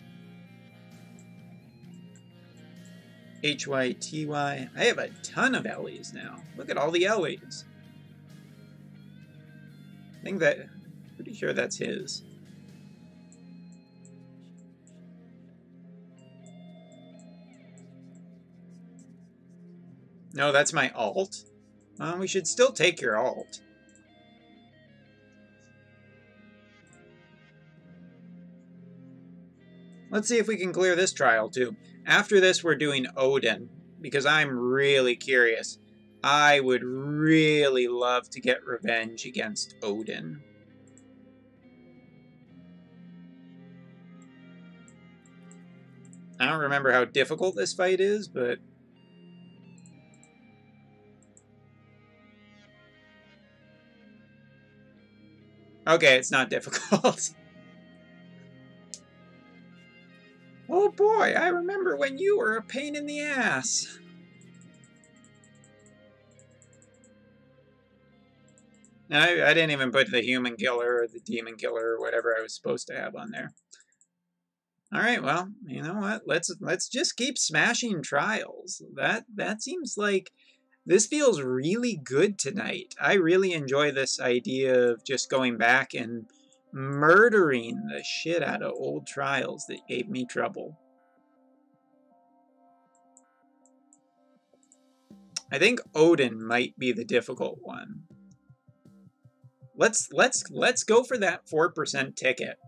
Hyty. I have a ton of Ellies now. Look at all the Ellies. I think pretty sure that's his. No, that's my alt. We should still take your alt. Let's see if we can clear this trial too. After this, we're doing Odin, because I'm really curious. I would really love to get revenge against Odin. I don't remember how difficult this fight is, but... Okay, it's not difficult. Oh boy, I remember when you were a pain in the ass. I didn't even put the human killer or the demon killer or whatever I was supposed to have on there. Alright, well, you know what? Let's just keep smashing trials. That seems like this feels really good tonight. I really enjoy this idea of just going back and murdering the shit out of old trials that gave me trouble. I think Odin might be the difficult one. Let's go for that 4% ticket.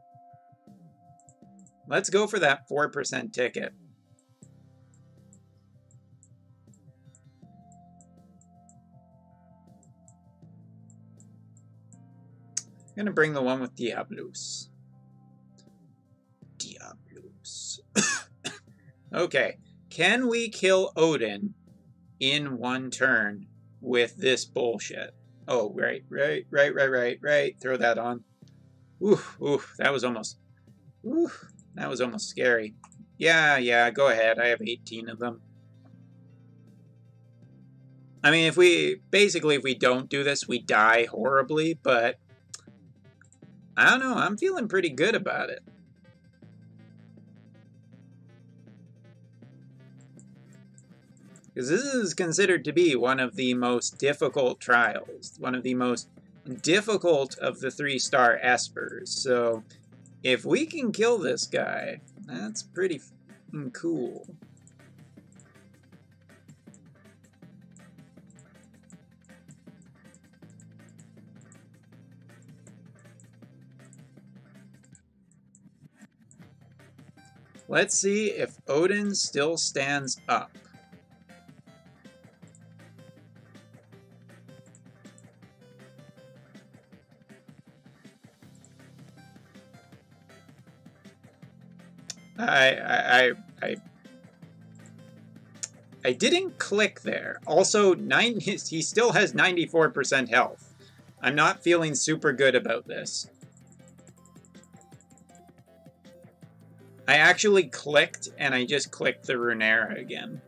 Let's go for that 4% ticket. I'm gonna bring the one with Diabolus. Diabolus. Okay, can we kill Odin in one turn with this bullshit? Oh, right. Throw that on. Oof, that was almost scary. Yeah, go ahead. I have 18 of them. I mean, if we don't do this, we die horribly, but I don't know, I'm feeling pretty good about it. Because this is considered to be one of the most difficult trials, one of the most difficult of the 3-star espers. So if we can kill this guy, that's pretty cool. Let's see if Odin still stands up. I didn't click there. Also, he still has 94% health. I'm not feeling super good about this. I actually clicked, and I just clicked the Runeera again.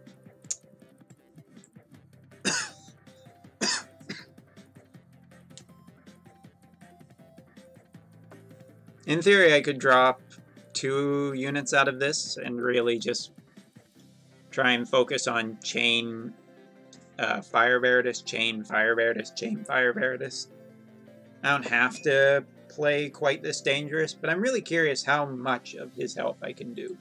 In theory, I could drop 2 units out of this and really just try and focus on chain Fire Veritas, chain Fire Veritas, chain Fire Veritas. I don't have to play quite this dangerous, but I'm really curious how much of his health I can do.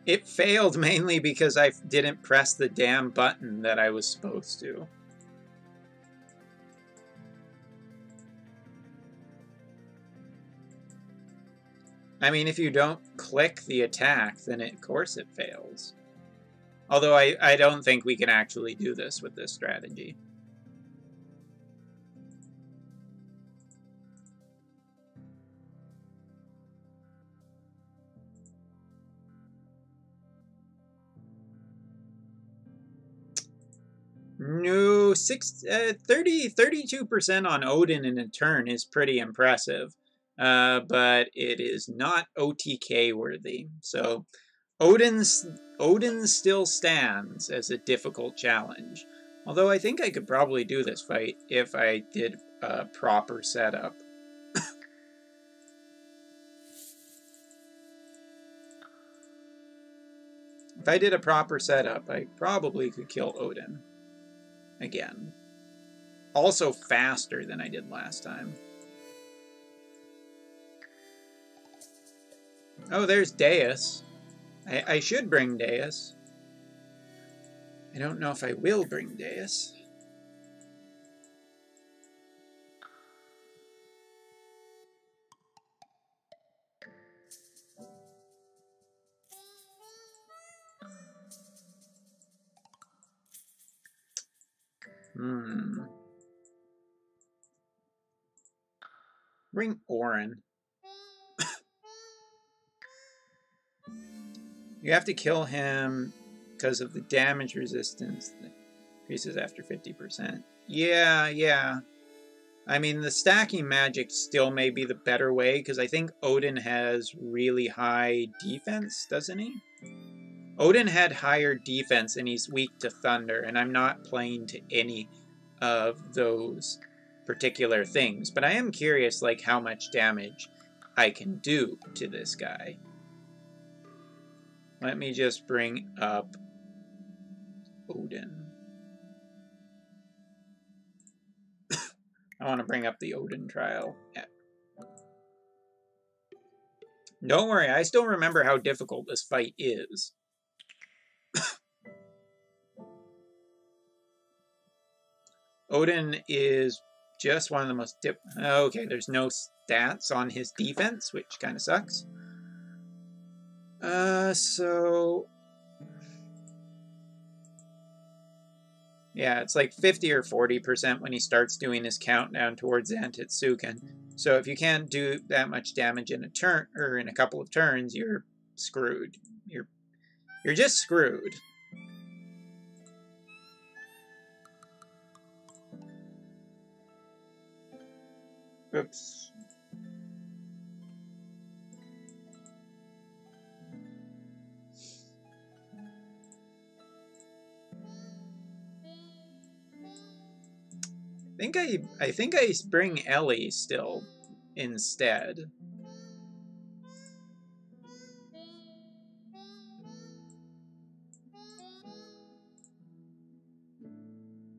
It failed mainly because I didn't press the damn button that I was supposed to. I mean, if you don't click the attack, then of course it fails. Although I don't think we can actually do this with this strategy. No, 32% on Odin in a turn is pretty impressive. But it is not OTK worthy. So Odin still stands as a difficult challenge. Although I think I could probably do this fight if I did a proper setup. If I did a proper setup, I probably could kill Odin again. Also faster than I did last time. Oh, there's Deus. I should bring Deus. I don't know if I will bring Deus. Bring Orin. You have to kill him because of the damage resistance that increases after 50%. Yeah. I mean, the stacking magic still may be the better way, because I think Odin has really high defense, doesn't he? Odin had higher defense, and he's weak to thunder, and I'm not playing to any of those particular things. But I am curious, like, how much damage I can do to this guy. Let me just bring up Odin. I want to bring up the Odin trial. Yeah. Don't worry, I still remember how difficult this fight is. Odin is just one of the most okay, there's no stats on his defense, which kind of sucks. So... yeah, it's like 50 or 40% when he starts doing his countdown towards Zantetsuken. So if you can't do that much damage in a turn, or in a couple of turns, you're screwed. You're just screwed. Oops. I think I bring Ellie still instead.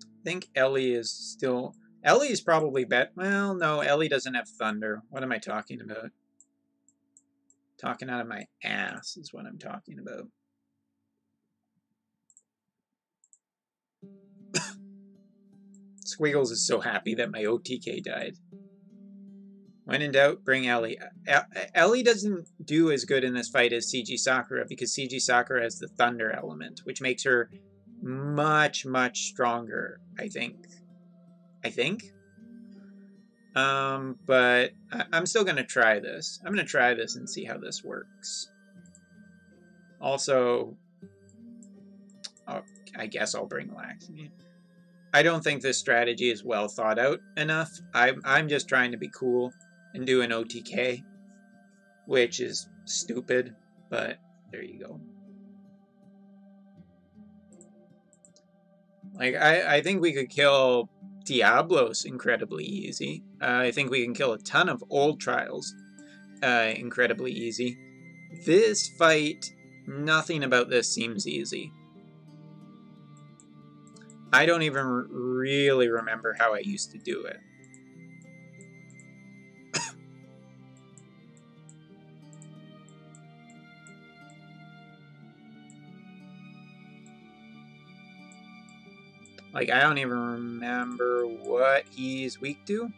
I think Ellie is still... Ellie's probably better. Well, no, Ellie doesn't have thunder. What am I talking about? Talking out of my ass is what I'm talking about. Squiggles is so happy that my OTK died. When in doubt, bring Ellie. Ellie doesn't do as good in this fight as CG Sakura, because CG Sakura has the thunder element, which makes her much, much stronger, I think. But I'm still going to try this. I'm going to try this and see how this works. Also, I guess I'll bring Laxmi. I don't think this strategy is well thought out enough. I'm just trying to be cool and do an OTK, which is stupid, but there you go. Like, I think we could kill Diablos incredibly easy. I think we can kill a ton of old trials incredibly easy. This fight, nothing about this seems easy. I don't even really remember how I used to do it. Like, I don't even remember what he's weak to.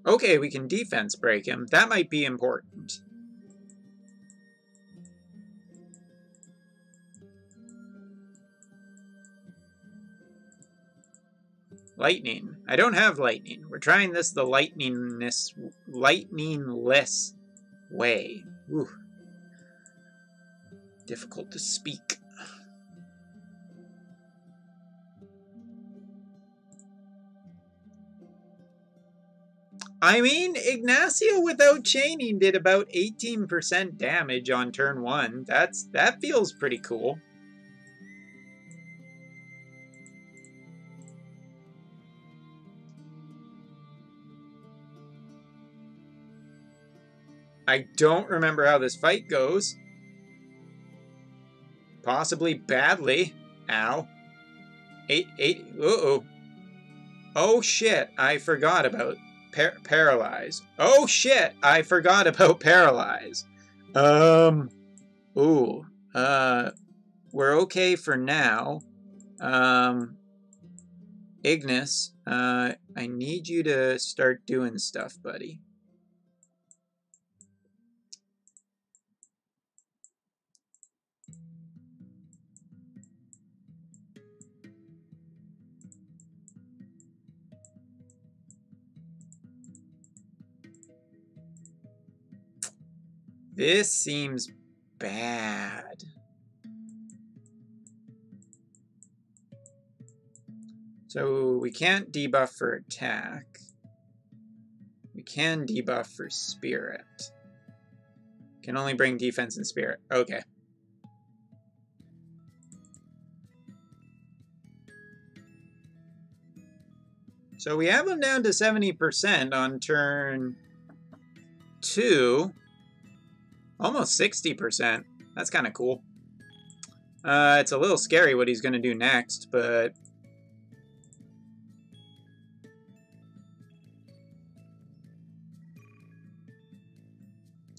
Okay, we can defense break him. That might be important. Lightning. I don't have lightning. We're trying this the lightningless way. Ooh. Difficult to speak. I mean, Ignacio without chaining did about 18% damage on turn 1. That feels pretty cool. I don't remember how this fight goes. Possibly badly. Ow. 8. Uh-oh. Oh shit, I forgot about Paralyze. Oh shit, I forgot about Paralyze. Ooh. We're okay for now. Ignis, I need you to start doing stuff, buddy. This seems bad. So we can't debuff for attack. We can debuff for spirit. Can only bring defense and spirit. Okay. So we have him down to 70% on turn 2. Almost 60%. That's kind of cool. It's a little scary what he's going to do next, but...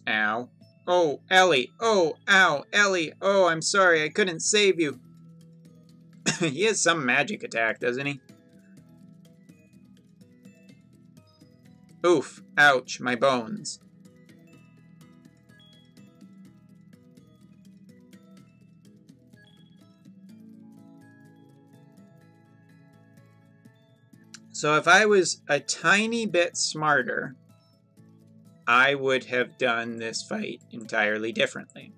Ow. Oh, Ellie. Oh, ow, Ellie. Oh, I'm sorry. I couldn't save you. He has some magic attack, doesn't he? Oof. Ouch. My bones. So if I was a tiny bit smarter, I would have done this fight entirely differently.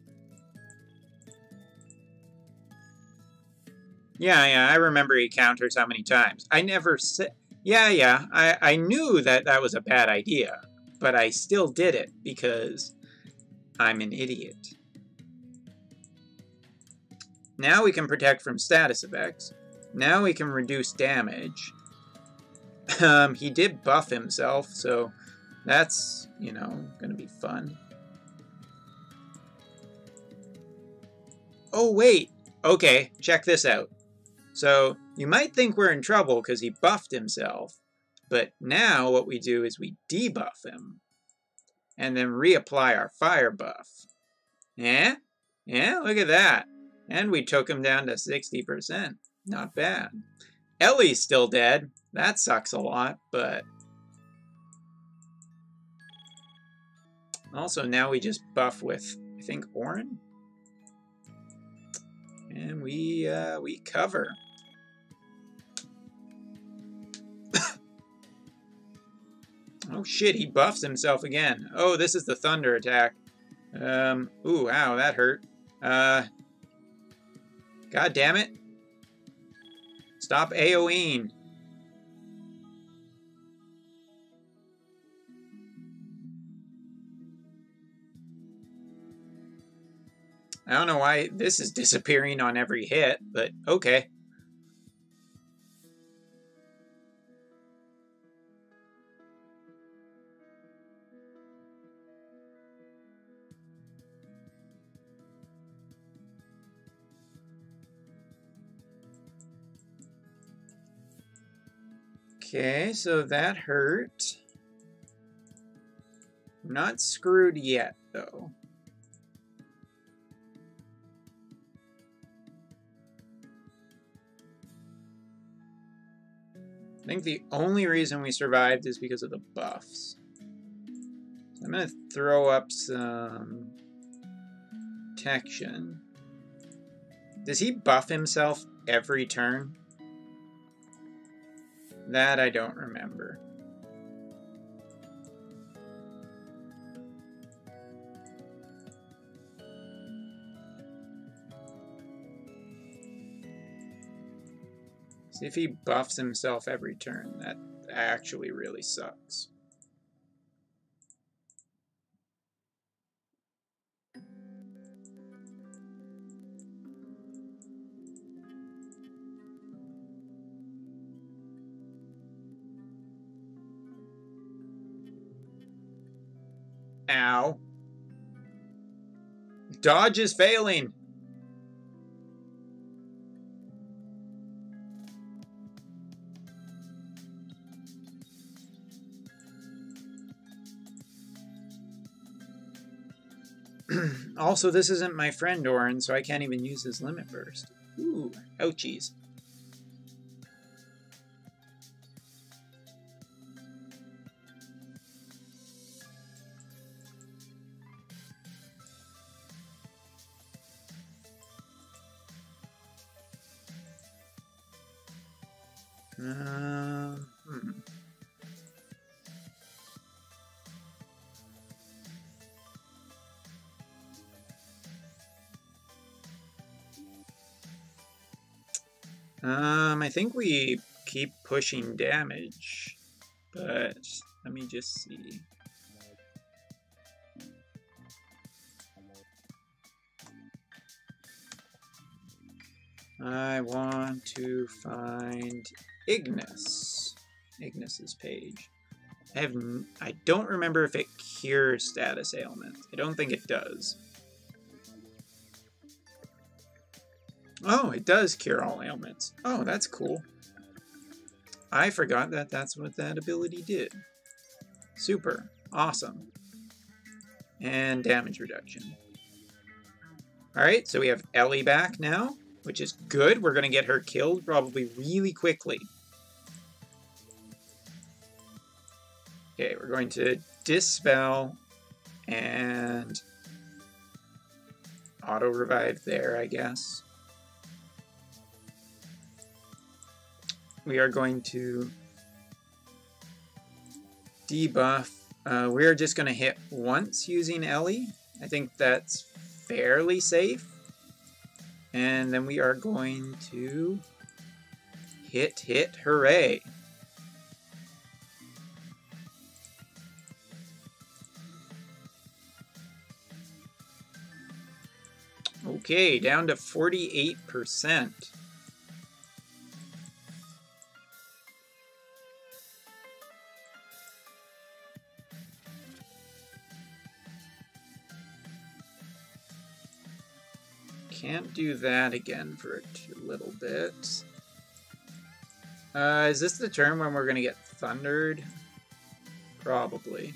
Yeah, I remember he counters how many times. I never said... Yeah, I knew that that was a bad idea, but I still did it because I'm an idiot. Now we can protect from status effects. Now we can reduce damage. He did buff himself, so that's, you know, gonna be fun. Oh, wait! Okay, check this out. So, you might think we're in trouble because he buffed himself, but now what we do is we debuff him, and then reapply our fire buff. Yeah? Yeah, look at that. And we took him down to 60%. Not bad. Ellie's still dead. That sucks a lot, but... Also, now we just buff with, I think, Orin? And we cover. Oh shit, he buffs himself again. Oh, this is the thunder attack. Ooh, ow, that hurt. God damn it. Stop AoEing. I don't know why this is disappearing on every hit, but okay. Okay, so that hurt. Not screwed yet, though. I think the only reason we survived is because of the buffs. So I'm going to throw up some protection. Does he buff himself every turn? That I don't remember. See if he buffs himself every turn. That actually really sucks. Ow. Dodge is failing. Also, this isn't my friend Orin, so I can't even use his limit burst. Ooh, ouchies. I think we keep pushing damage, but let me just see. I want to find Ignis's page. I don't remember if it cures status ailments. I don't think it does. Oh, it does cure all ailments. Oh, that's cool. I forgot that that's what that ability did. Super. Awesome. And damage reduction. Alright, so we have Ellie back now, which is good. We're going to get her killed probably really quickly. Okay, we're going to Dispel and auto-revive there, I guess. We are going to debuff. We're just going to hit once using Ellie. I think that's fairly safe. And then we are going to hit, hooray. Okay, down to 48%. Can't do that again for a little bit. Is this the turn when we're going to get thundered? Probably.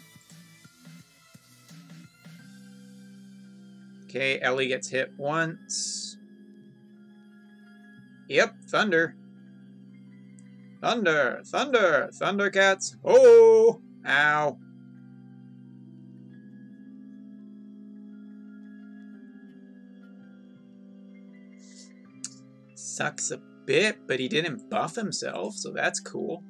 Okay, Ellie gets hit once. Yep, thunder. Thunder, thunder, Thundercats. Oh, ow. Sucks a bit, but he didn't buff himself, so that's cool.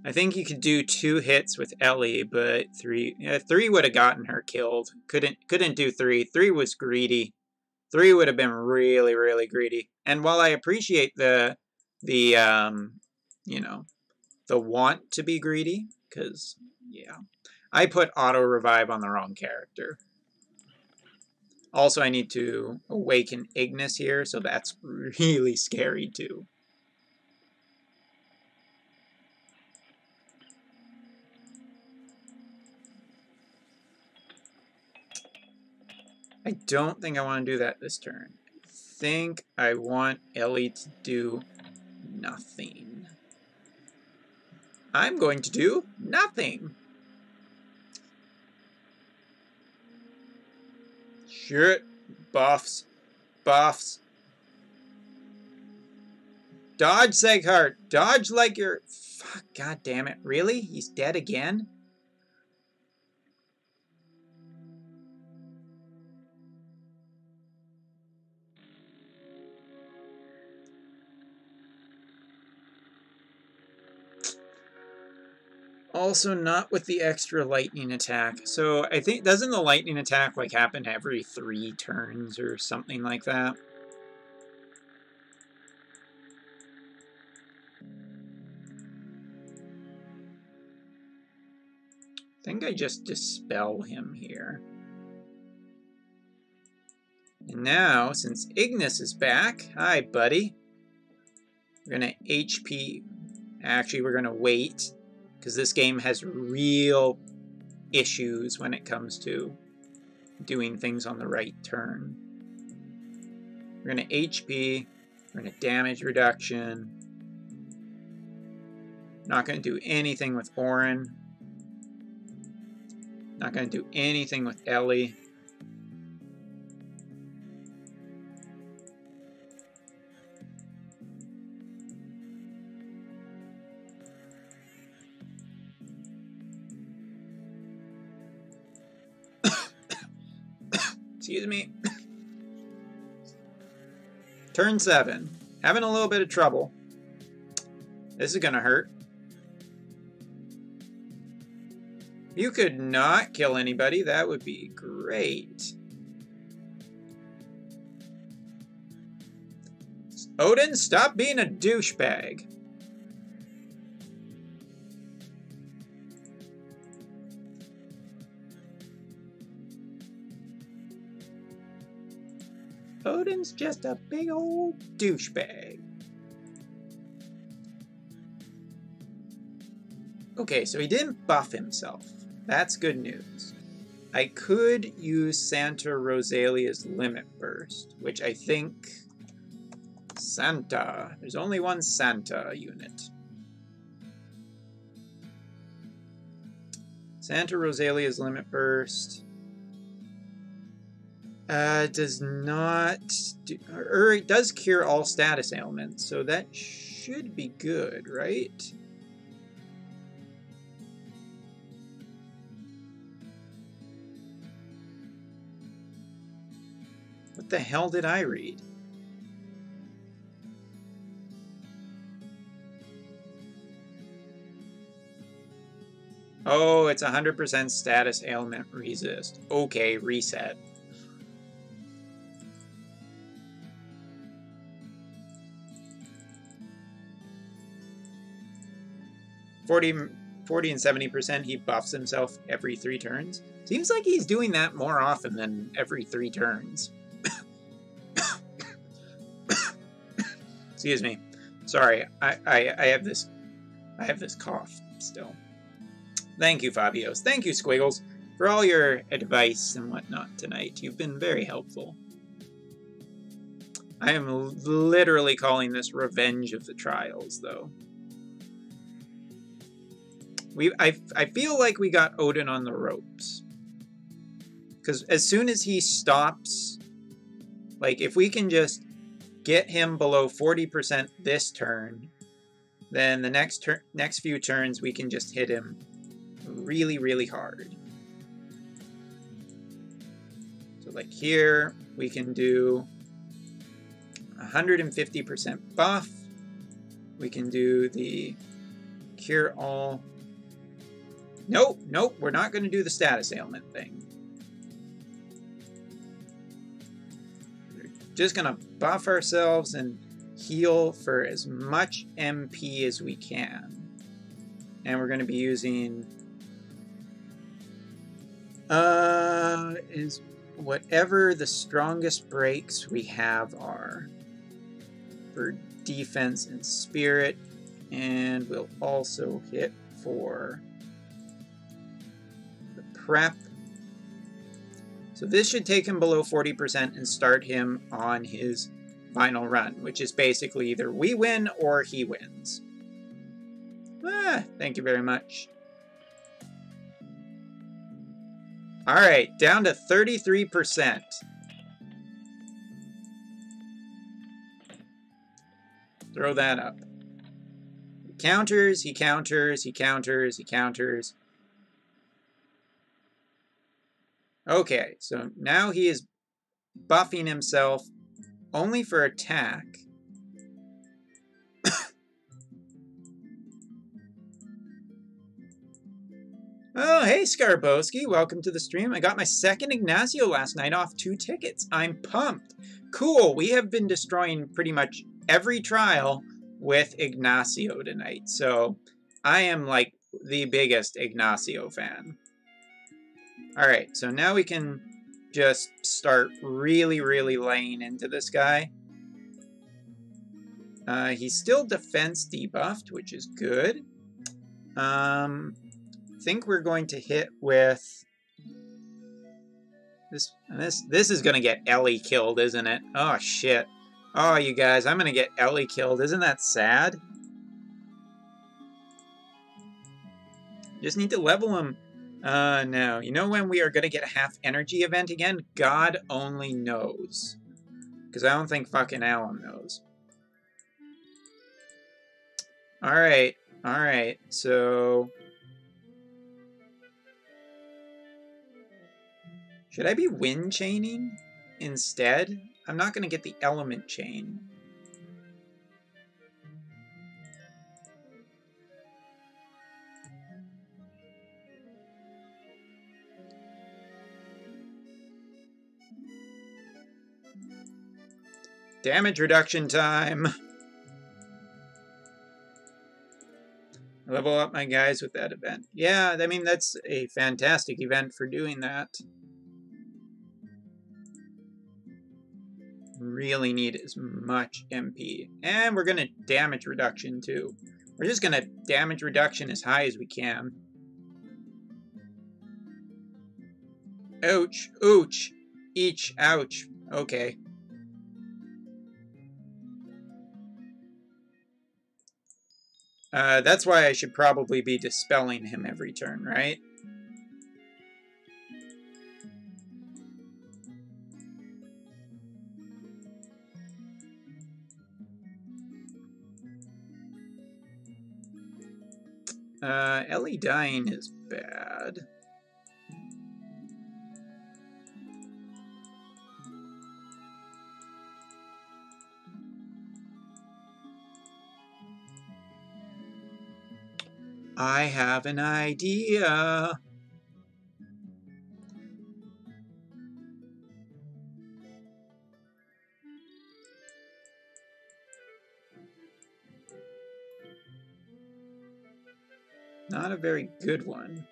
I think you could do 2 hits with Ellie, but 3 would have gotten her killed. Couldn't do 3. 3 was greedy. 3 would have been really, really greedy. And while I appreciate the you know, the want to be greedy, because yeah, I put auto revive on the wrong character. Also, I need to awaken Ignis here, so that's really scary too. I don't think I want to do that this turn. I think I want Ellie to do nothing. I'm going to do nothing. Shit. Buffs. Buffs. Dodge, Seghart. Dodge like you're... Fuck, god damn it. Really? He's dead again? Also not with the extra lightning attack. So I think, doesn't the lightning attack like happen every 3 turns or something like that? I think I just dispel him here. And now, since Ignis is back, hi buddy. We're gonna HP, actually we're gonna wait, because this game has real issues when it comes to doing things on the right turn. We're going to HP, we're going to damage reduction. Not going to do anything with Orin. Not going to do anything with Ellie. Excuse me. Turn 7. Having a little bit of trouble. This is gonna hurt. You could not kill anybody. That would be great. Odin, stop being a douchebag. Odin's just a big old douchebag. Okay, so he didn't buff himself. That's good news. I could use Santa Rosalia's Limit Burst, which I think... Santa. There's only one Santa unit. Santa Rosalia's Limit Burst does not... or it does cure all status ailments, so that should be good, right? What the hell did I read? Oh, it's 100% status ailment resist. Okay, reset. Forty and 70%, he buffs himself every 3 turns. Seems like he's doing that more often than every 3 turns. Excuse me. Sorry, I have this cough still. Thank you, Fabios. Thank you, Squiggles, for all your advice and whatnot tonight. You've been very helpful. I am literally calling this Revenge of the Trials, though. I feel like we got Odin on the ropes. Because as soon as he stops, like, if we can just get him below 40% this turn, then the next few turns we can just hit him really, really hard. So like here, we can do 150% buff. We can do the cure all. Nope, nope, we're not going to do the status ailment thing. We're just going to buff ourselves and heal for as much MP as we can. And we're going to be using is whatever the strongest breaks we have are for defense and spirit, and we'll also hit for the prep. So this should take him below 40% and start him on his final run, which is basically either we win or he wins. Thank you very much. Alright, down to 33%. Throw that up. He counters, he counters, he counters, he counters. Okay, so now he is buffing himself only for attack. Oh, hey, Skarbowski. Welcome to the stream. I got my second Ignacio last night off 2 tickets. I'm pumped. Cool. We have been destroying pretty much every trial with Ignacio tonight. So I am like the biggest Ignacio fan. All right. So now we can just start really, really laying into this guy. He's still defense debuffed, which is good. I think we're going to hit with this. This is going to get Ellie killed, isn't it? Oh, shit. Oh, you guys, I'm going to get Ellie killed. Isn't that sad? Just need to level him. No. You know when we are going to get a half energy event again? God only knows. Because I don't think fucking Alan knows. Alright. Alright. So should I be wind chaining instead? I'm not going to get the element chain. Damage reduction time. Level up my guys with that event. Yeah, I mean, that's a fantastic event for doing that. Really need as much MP. And we're going to damage reduction, too. We're just going to damage reduction as high as we can. Ouch. Ouch. Each. Ouch. Okay. That's why I should probably be dispelling him every turn, right? Ellie dying is bad. I have an idea. Not a very good one.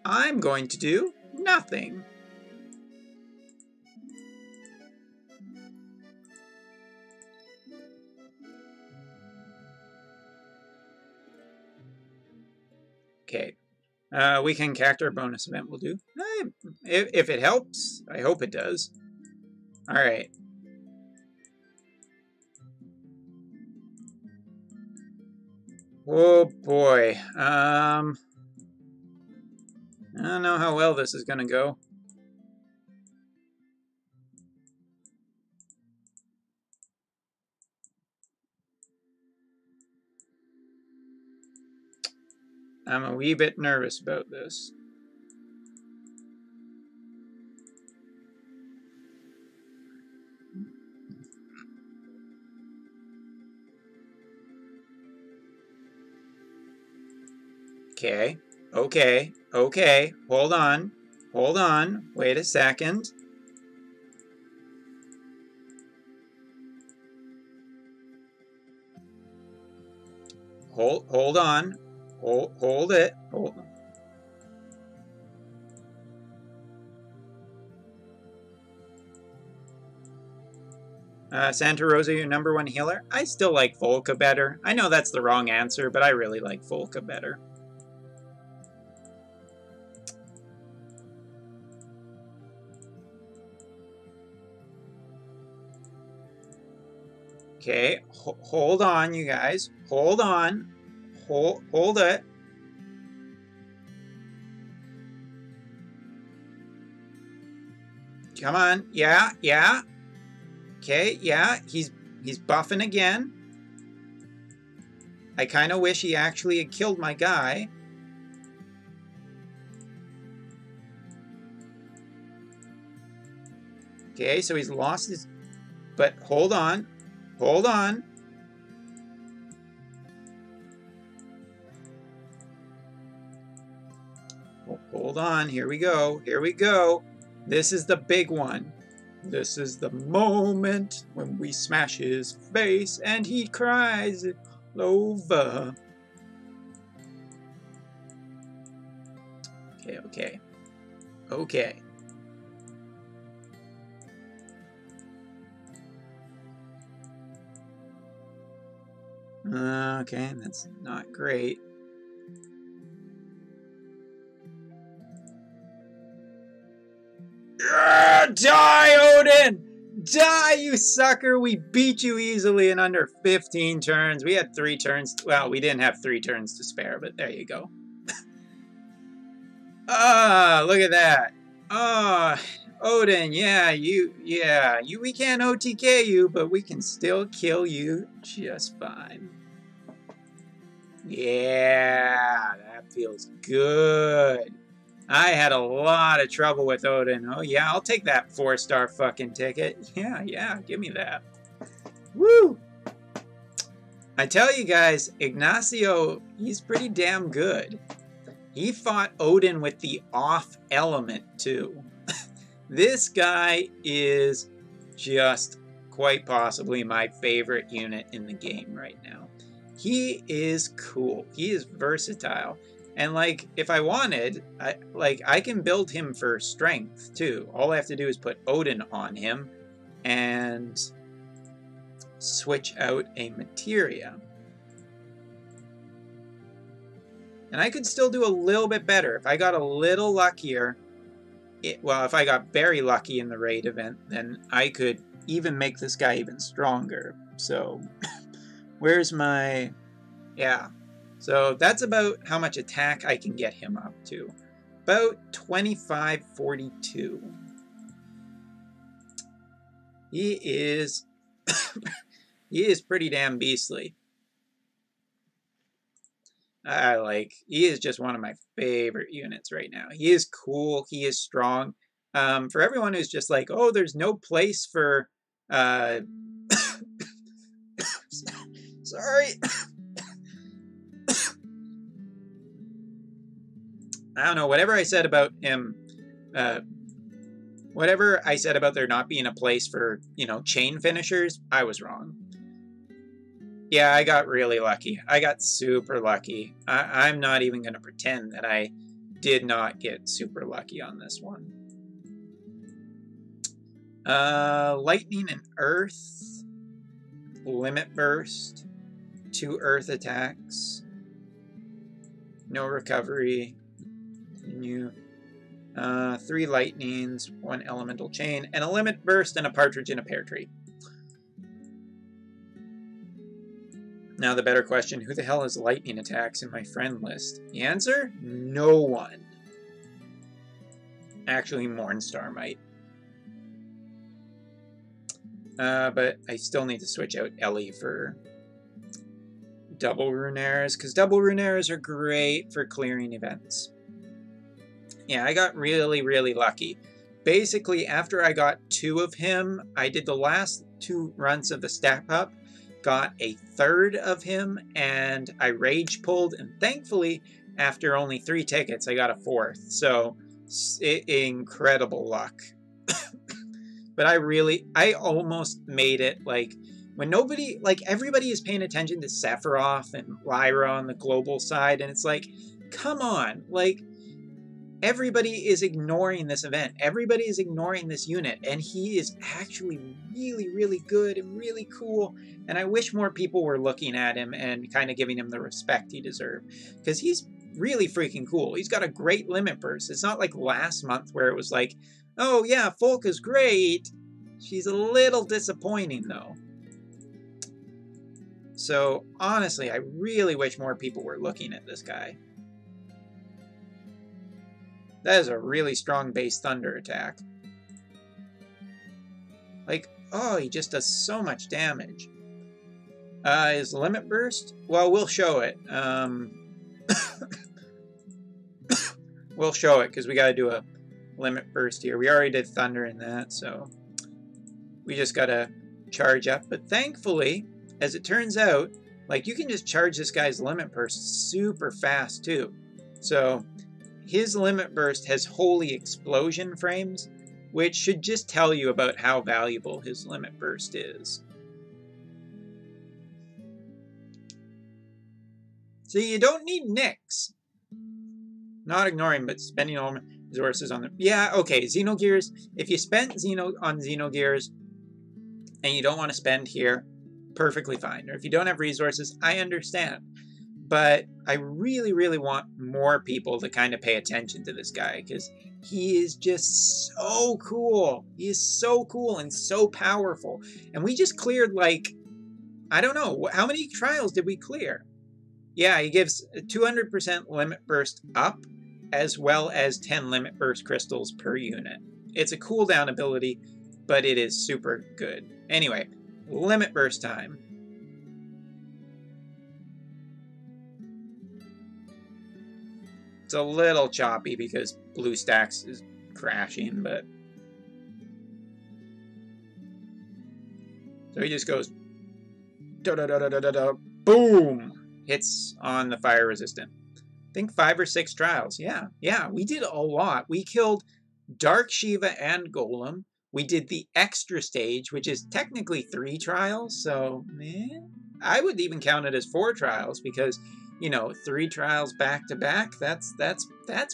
I'm going to do nothing. Okay. We can character bonus event will do. If it helps. I hope it does. Alright. Oh boy. I don't know how well this is gonna go. I'm a wee bit nervous about this. Okay, okay, okay, hold on, wait a second. Hold on, hold it, hold on. Santa Rosa, your #1 healer? I still like Volca better. I know that's the wrong answer, but I really like Volca better. Okay, hold on, you guys. Hold on. Hold it. Come on. Yeah, yeah. Okay, yeah, he's buffing again. I kind of wish he actually had killed my guy. Okay, so he's lost his... But hold on. Hold on. Hold on. Here we go. Here we go. This is the big one. This is the moment when we smash his face and he cries over. Okay, okay. Okay. Okay, that's not great. Die, Odin! Die, you sucker! We beat you easily in under 15 turns. We had 3 turns. Well, we didn't have 3 turns to spare, but there you go. Look at that. Odin, we can't OTK you, but we can still kill you just fine. Yeah, that feels good. I had a lot of trouble with Odin. Oh yeah, I'll take that 4-star fucking ticket. Yeah, give me that. Woo! I tell you guys, Ignacio, he's pretty damn good. He fought Odin with the off element too. This guy is just quite possibly my favorite unit in the game right now. He is cool. He is versatile. And like, if I wanted, I can build him for strength too. All I have to do is put Odin on him and switch out a materia. And I could still do a little bit better. If I got a little luckier, well, if I got very lucky in the raid event, then I could even make this guy even stronger. So, where's my... Yeah. So, that's about how much attack I can get him up to. About 2542. He is... he is pretty damn beastly. He is just one of my favorite units right now. He is cool. He is strong. For everyone who's just like, oh, there's no place for, sorry. I don't know, whatever I said about him, whatever I said about there not being a place for, you know, chain finishers, I was wrong. Yeah, I got really lucky. I got super lucky. I'm not even going to pretend that I did not get super lucky on this one. Lightning and Earth. Limit Burst. 2 Earth attacks. No recovery. New. 3 Lightnings. 1 Elemental Chain. And a Limit Burst and a Partridge in a Pear Tree. Now the better question, who the hell has lightning attacks in my friend list? The answer? No one. Actually, Mornstar might. But I still need to switch out Ellie for double Runeras, because double Runeras are great for clearing events. Yeah, I got really, really lucky. Basically, after I got 2 of him, I did the last 2 runs of the step up, got a 3rd of him, and I rage pulled, and thankfully, after only 3 tickets, I got a 4th. So, incredible luck. But I almost made it, like, when nobody, like, everybody is paying attention to Sephiroth and Lyra on the global side, and it's like, come on, like, everybody is ignoring this event. Everybody is ignoring this unit, and he is actually really, really good and really cool, and I wish more people were looking at him and kind of giving him the respect he deserved, because he's really freaking cool. He's got a great limit burst. It's not like last month where it was like, oh yeah, Folk is great. She's a little disappointing though. So honestly, I really wish more people were looking at this guy. That is a really strong base thunder attack. Like, oh, he just does so much damage. His limit burst? Well, we'll show it. We'll show it, because we got to do a limit burst here. We already did thunder in that, so we just got to charge up. But thankfully, as it turns out, like, you can just charge this guy's limit burst super fast, too. So his limit burst has holy explosion frames, which should just tell you about how valuable his limit burst is. So you don't need Nyx. Not ignoring, but spending all resources on them. Yeah, okay, Xenogears. If you spent on Xenogears and you don't want to spend here, perfectly fine. Or if you don't have resources, I understand. But I really, really want more people to kind of pay attention to this guy, because he is just so cool. He is so cool and so powerful. And we just cleared, like, I don't know, how many trials did we clear? Yeah, he gives 200% limit burst up, as well as 10 limit burst crystals per unit. It's a cooldown ability, but it is super good. Anyway, limit burst time. It's a little choppy because BlueStacks is crashing, but... So he just goes... Boom! Hits on the fire resistant. I think 5 or 6 trials. Yeah, we did a lot. We killed Dark Shiva and Golem. We did the extra stage, which is technically 3 trials, so I would even count it as 4 trials because, you know, 3 trials back to back, that's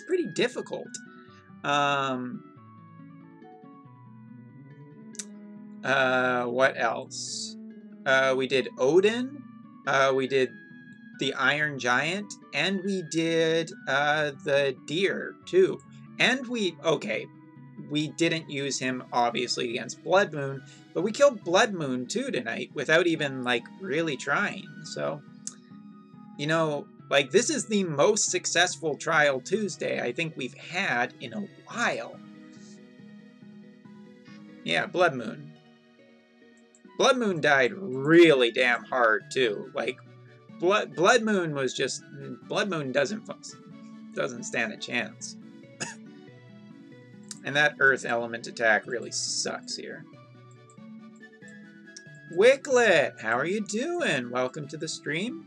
pretty difficult. What else? We did Odin, we did the Iron Giant, and we did the Deer too. And we didn't use him obviously against Blood Moon, but we killed Blood Moon too tonight without even like really trying. So, you know, like this is the most successful Trial Tuesday I think we've had in a while. Yeah, Blood Moon. Blood Moon died really damn hard too. Like Blood Moon was just Blood Moon doesn't stand a chance. And that Earth Element attack really sucks here. Wicklet, how are you doing? Welcome to the stream.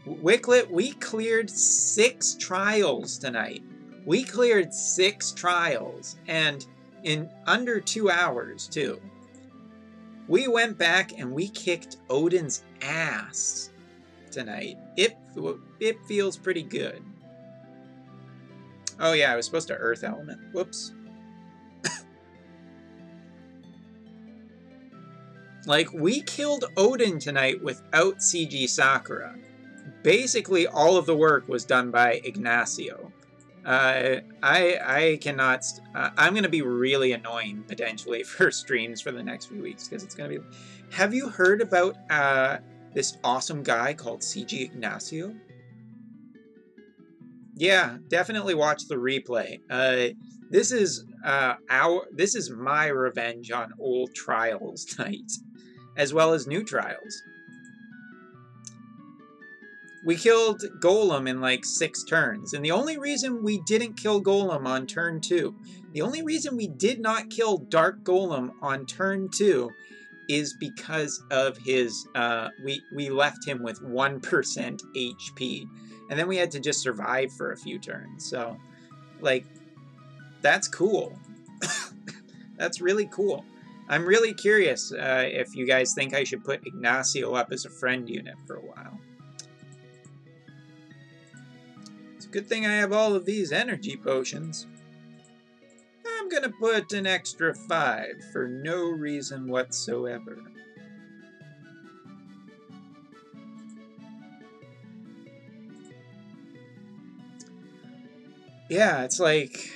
Wicklet, we cleared 6 trials tonight. We cleared 6 trials, and in under 2 hours, too. We went back and we kicked Odin's ass tonight. It feels pretty good. Oh yeah, I was supposed to Earth Element. Whoops. Like, we killed Odin tonight without CG Sakura. Basically, all of the work was done by Ignacio. I cannot... I'm going to be really annoying, potentially, for streams for the next few weeks, because it's going to be... Have you heard about this awesome guy called CG Ignacio? Yeah, definitely watch the replay. This is my revenge on old Trials night, as well as new Trials. We killed Golem in like 6 turns, and the only reason we didn't kill Golem on turn 2, the only reason we did not kill Dark Golem on turn 2 is because of his, we left him with 1% HP, and then we had to just survive for a few turns, so, like, that's cool. That's really cool. I'm really curious if you guys think I should put Ignacio up as a friend unit for a while. Good thing I have all of these energy potions. I'm gonna put an extra 5 for no reason whatsoever. Yeah, it's like,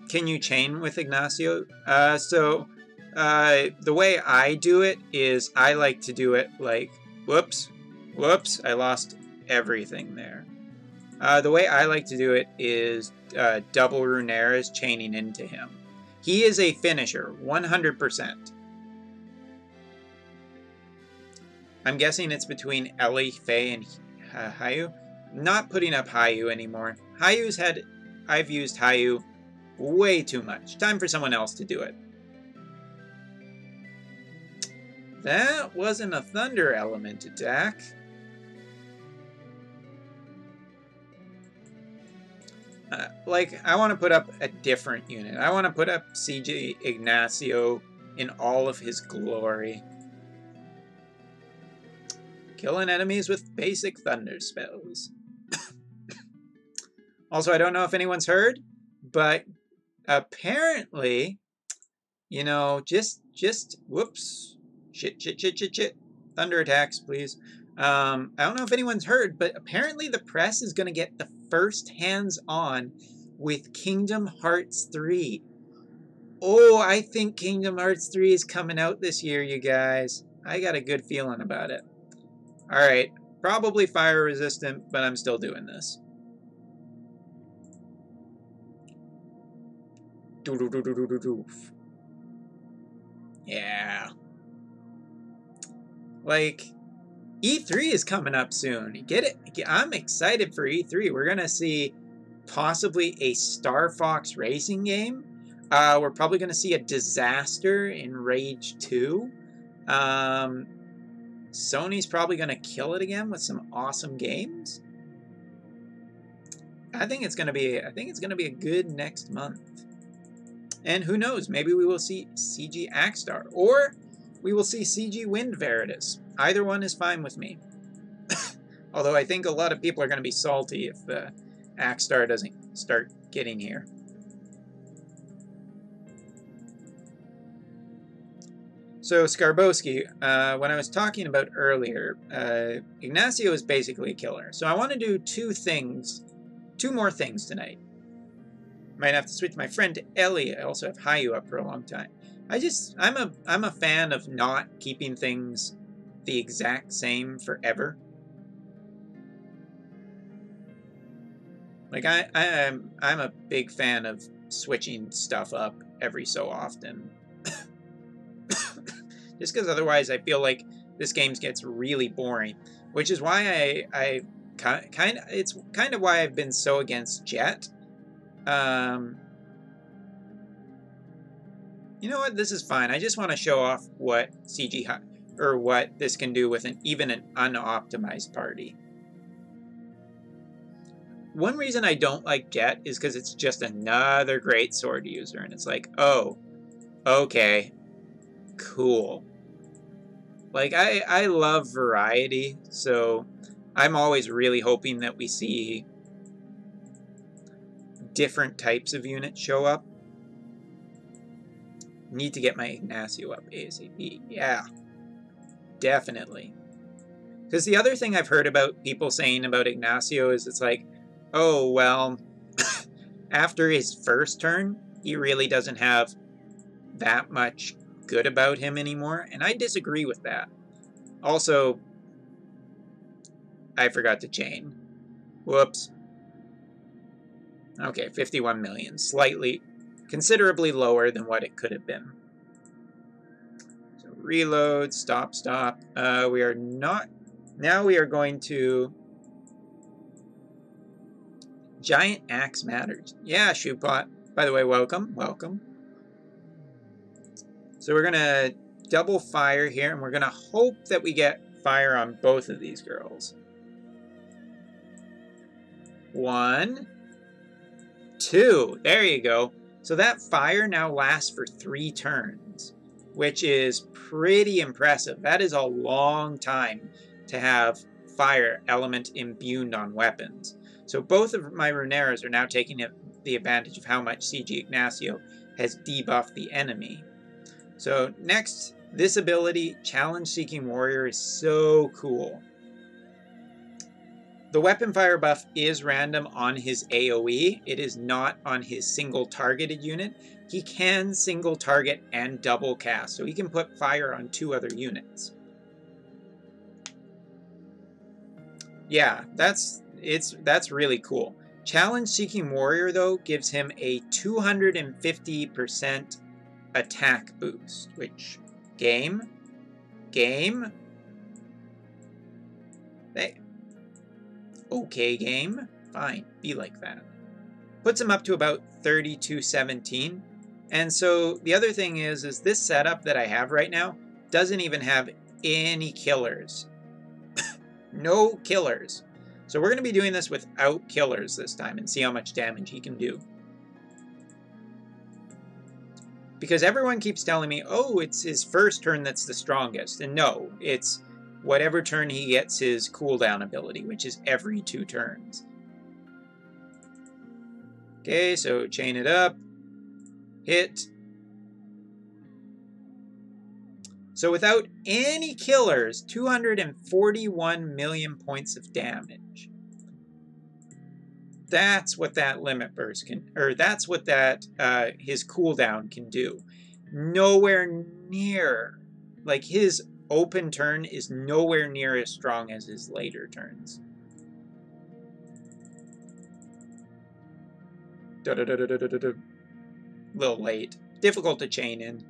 can you chain with Ignacio? The way I do it is I like to do it like, whoops, I lost everything there. The way I like to do it is double Runeras chaining into him. He is a finisher, 100%. I'm guessing it's between Ellie, Faye, and Hayu. Not putting up Hayu anymore. I've used Hayu way too much. Time for someone else to do it. That wasn't a Thunder Element attack. Like, I want to put up a different unit. I want to put up CG Ignacio in all of his glory. Killing enemies with basic thunder spells. Also, I don't know if anyone's heard, but apparently, you know, just, whoops. Shit. Thunder attacks, please. I don't know if anyone's heard, but apparently the press is going to get the first hands-on with Kingdom Hearts 3. Oh, I think Kingdom Hearts 3 is coming out this year, you guys. I got a good feeling about it. Alright, probably fire resistant, but I'm still doing this. Yeah. Like, E3 is coming up soon. Get it? I'm excited for E3. We're going to see possibly a Star Fox racing game. We're probably going to see a Disaster in Rage 2. Sony's probably going to kill it again with some awesome games. I think it's going to be a good next month. And who knows, maybe we will see CG Axstar, or we will see CG Wind Veritas. Either one is fine with me. Although I think a lot of people are going to be salty if Axstar doesn't start getting here. So Skarbowski, when I was talking about earlier, Ignacio is basically a killer. So I want to do two more things tonight. Might have to switch my friend to Ellie. I also have Hayu up for a long time. I'm a fan of not keeping things the exact same forever. Like I'm a big fan of switching stuff up every so often. Just because otherwise I feel like this game gets really boring, which is why it's kind of why I've been so against Jet. You know what? This is fine. I just want to show off what what this can do with even an unoptimized party. One reason I don't like Jet is because it's just another great sword user, and it's like, oh, okay, cool. Like, I love variety, so I'm always really hoping that we see different types of units show up. Need to get my Ignacio up ASAP. Yeah, definitely. Because the other thing I've heard about people saying about Ignacio is it's like, oh, well, after his first turn, he really doesn't have that much good about him anymore, and I disagree with that. Also, I forgot to chain. Whoops. Okay, 51 million. Considerably lower than what it could have been. So reload, stop. We are not... Now we are going to... Giant Axe matters. Yeah, Shoepot. By the way, welcome. So we're going to double fire here, and we're going to hope that we get fire on both of these girls. 1, 2. There you go. So that fire now lasts for 3 turns, which is pretty impressive. That is a long time to have fire element imbued on weapons. So both of my Runeras are now taking the advantage of how much CG Ignacio has debuffed the enemy. So next, this ability, Challenge Seeking Warrior, is so cool. The weapon fire buff is random on his AoE. It is not on his single targeted unit. He can single target and double cast, so he can put fire on 2 other units. Yeah, that's really cool. Challenge Seeking Warrior, though, gives him a 250% attack boost, which game. Okay, game. Fine, be like that. Puts him up to about 3217. And so the other thing is this setup that I have right now doesn't even have any killers. No killers. So we're going to be doing this without killers this time and see how much damage he can do. Because everyone keeps telling me, oh, it's his first turn that's the strongest. And no, it's whatever turn he gets his cooldown ability, which is every 2 turns. Okay, so chain it up. Hit. So without any killers, 241 million points of damage. That's what that limit burst can, or that's what that his cooldown can do. Nowhere near, like his open turn is nowhere near as strong as his later turns. Little late, difficult to chain in.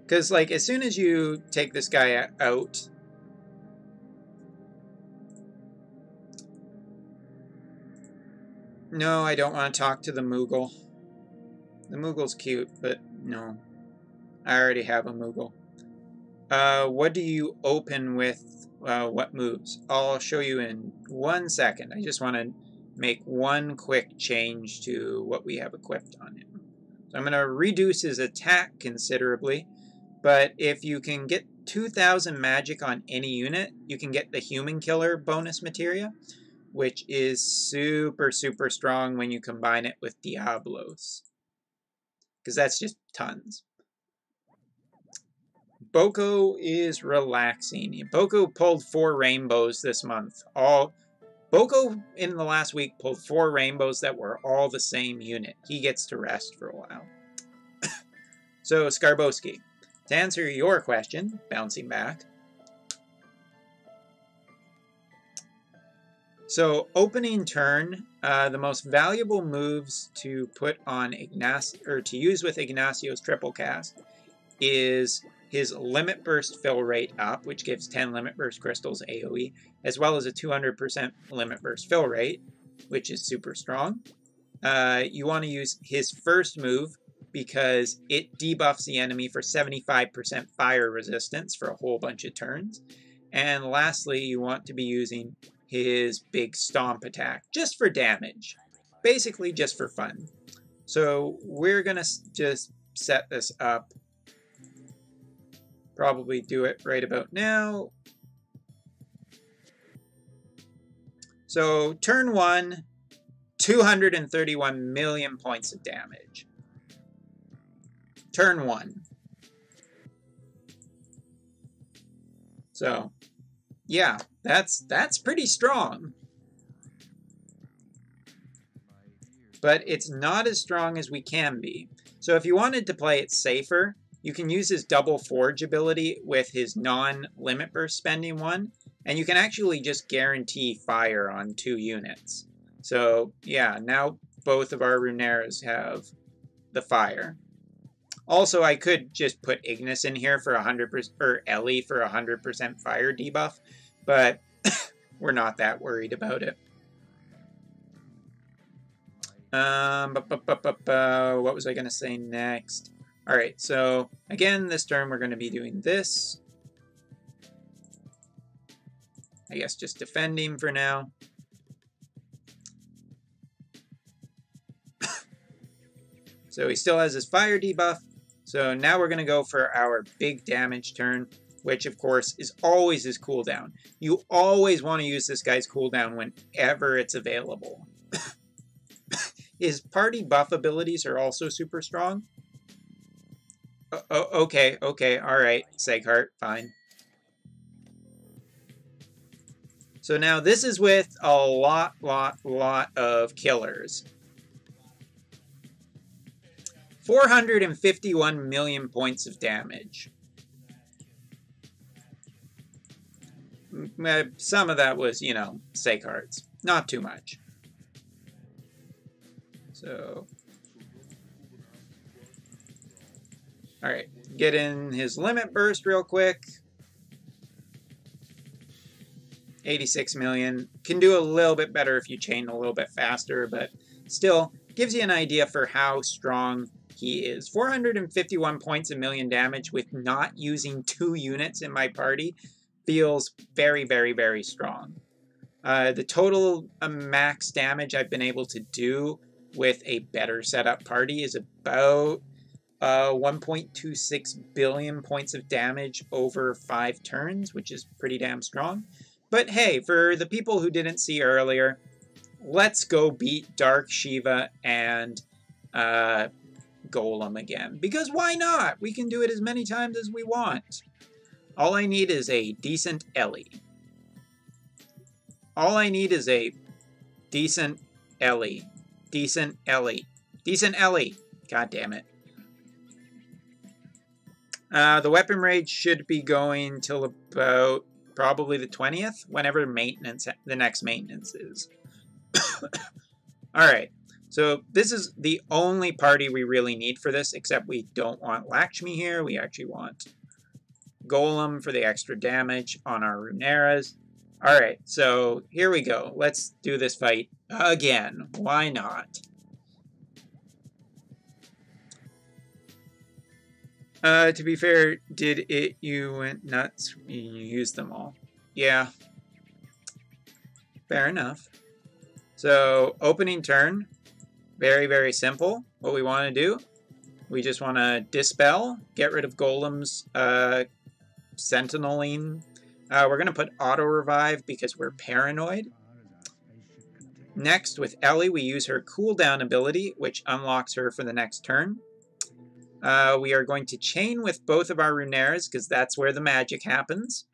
Because like as soon as you take this guy out. No, I don't want to talk to the Moogle. The Moogle's cute, but no. I already have a Moogle. What do you open with what moves? I'll show you in 1 second. I just want to make one quick change to what we have equipped on him. So I'm going to reduce his attack considerably, but if you can get 2,000 magic on any unit, you can get the Human Killer bonus materia, which is super, super strong when you combine it with Diablos, because that's just tons. Boko is relaxing. Boko pulled 4 rainbows this month. Boko in the last week pulled 4 rainbows that were all the same unit. He gets to rest for a while. So, Skarbowski, to answer your question, bouncing back. So, opening turn, the most valuable moves to put on Ignacio, or to use with Ignacio's triple cast, is his Limit Burst fill rate up, which gives 10 Limit Burst crystals AoE, as well as a 200% Limit Burst fill rate, which is super strong. You want to use his first move because it debuffs the enemy for 75% fire resistance for a whole bunch of turns. And lastly, you want to be using his big stomp attack just for damage, basically just for fun. So we're going to just set this up. Probably do it right about now. So turn 1, 231 million points of damage. Turn 1. So, yeah, that's pretty strong. But it's not as strong as we can be. So if you wanted to play it safer, you can use his double forge ability with his non-limit burst spending one, and you can actually just guarantee fire on 2 units. So yeah, now both of our Runeras have the fire. Also, I could just put Ignis in here for 100%, or Ellie for 100% fire debuff, but we're not that worried about it. What was I going to say next? Alright, so again, this turn we're going to be doing this. I guess just defending for now. So he still has his fire debuff. So now we're going to go for our big damage turn, which of course is always his cooldown. You always want to use this guy's cooldown whenever it's available. His party buff abilities are also super strong. Okay, alright, Seghart, fine. So now this is with a lot of killers. 451 million points of damage. Some of that was, you know, Seghart's. Not too much. So, alright, get in his limit burst real quick. 86 million. Can do a little bit better if you chain a little bit faster, but still gives you an idea for how strong he is. 451 points a million damage with not using 2 units in my party feels very, very, very strong. The total max damage I've been able to do with a better setup party is about 1.26 billion points of damage over 5 turns, which is pretty damn strong. But hey, for the people who didn't see earlier, let's go beat Dark Shiva and Golem again. Because why not? We can do it as many times as we want. All I need is a decent Ellie. All I need is a decent Ellie. Decent Ellie. Decent Ellie. God damn it. The Weapon Rage should be going till about probably the 20th, whenever maintenance, the next maintenance is. Alright, so this is the only party we really need for this, except we don't want Lakshmi here. We actually want Golem for the extra damage on our Runeras. Alright, so here we go. Let's do this fight again. Why not? To be fair, you went nuts, you used them all. Yeah. Fair enough. So, opening turn, very, very simple. What we want to do, we just want to dispel, get rid of Golem's Sentineling. We're going to put auto-revive because we're paranoid. Next, with Ellie, we use her cooldown ability, which unlocks her for the next turn. We are going to chain with both of our Runaires because that's where the magic happens.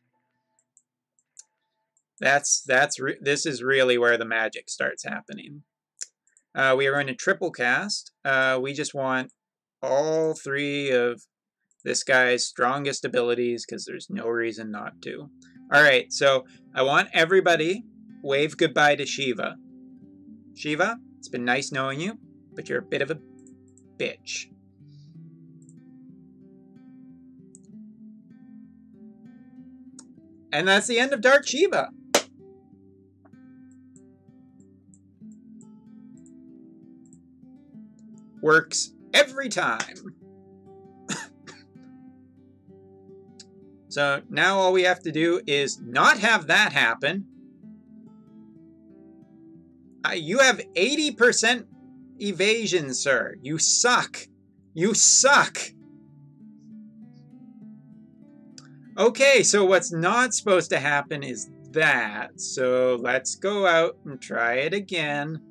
This is really where the magic starts happening. We are going to triple cast. We just want all three of this guy's strongest abilities because there's no reason not to. Alright, so I want everybody wave goodbye to Shiva. Shiva, it's been nice knowing you, but you're a bit of a bitch. And that's the end of Dark Shiva. Works every time. So now all we have to do is not have that happen. You have 80% evasion, sir. You suck. You suck. Okay, so what's not supposed to happen is that. So let's go out and try it again.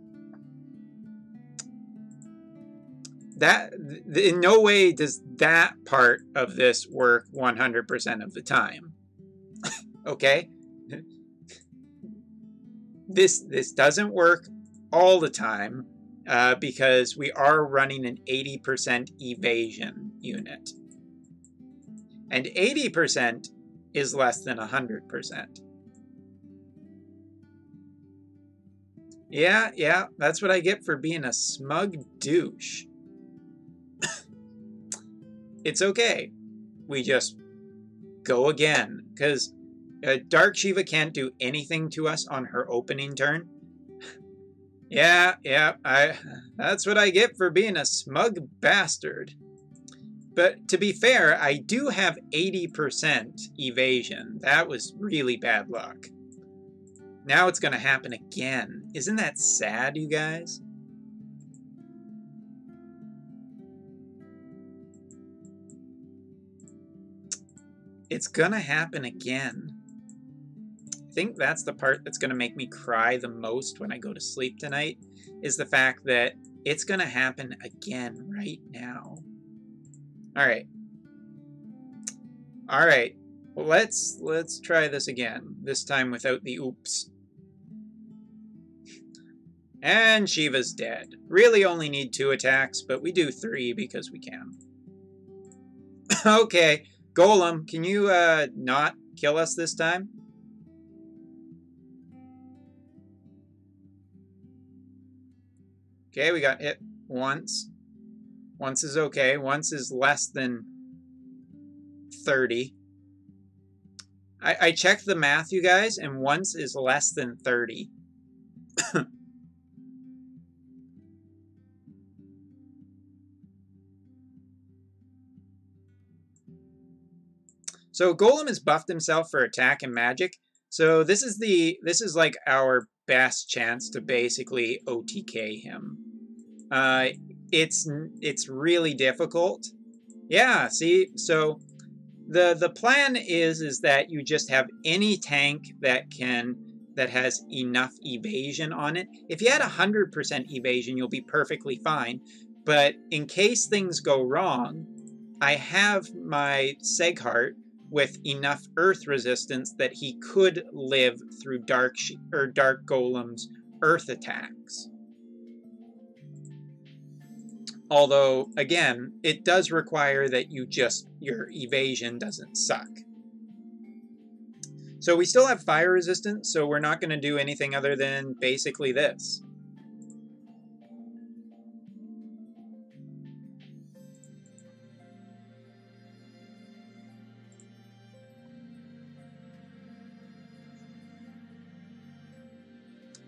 In no way does that part of this work 100% of the time. Okay? This doesn't work all the time because we are running an 80% evasion unit. And 80% is less than 100%. Yeah, that's what I get for being a smug douche. It's okay. We just go again, because Dark Shiva can't do anything to us on her opening turn. Yeah, that's what I get for being a smug bastard. But to be fair, I do have 80% evasion. That was really bad luck. Now it's going to happen again. Isn't that sad, you guys? It's going to happen again. I think that's the part that's going to make me cry the most when I go to sleep tonight, is the fact that it's going to happen again right now. Alright. Alright. Well, let's try this again. This time without the oops. And Shiva's dead. Really only need 2 attacks, but we do 3 because we can. Okay. Golem, can you not kill us this time? Okay, we got hit once. Once is okay. Once is less than 30. I checked the math, you guys, and once is less than 30. So Golem has buffed himself for attack and magic. So this is like our best chance to basically OTK him. It's really difficult. Yeah, see, so the plan is that you just have any tank that has enough evasion on it. If you had 100% evasion, you'll be perfectly fine. But in case things go wrong, I have my Seghart with enough earth resistance that he could live through Dark Golem's earth attacks. Although, again, it does require that your evasion doesn't suck. So we still have fire resistance, so we're not going to do anything other than basically this.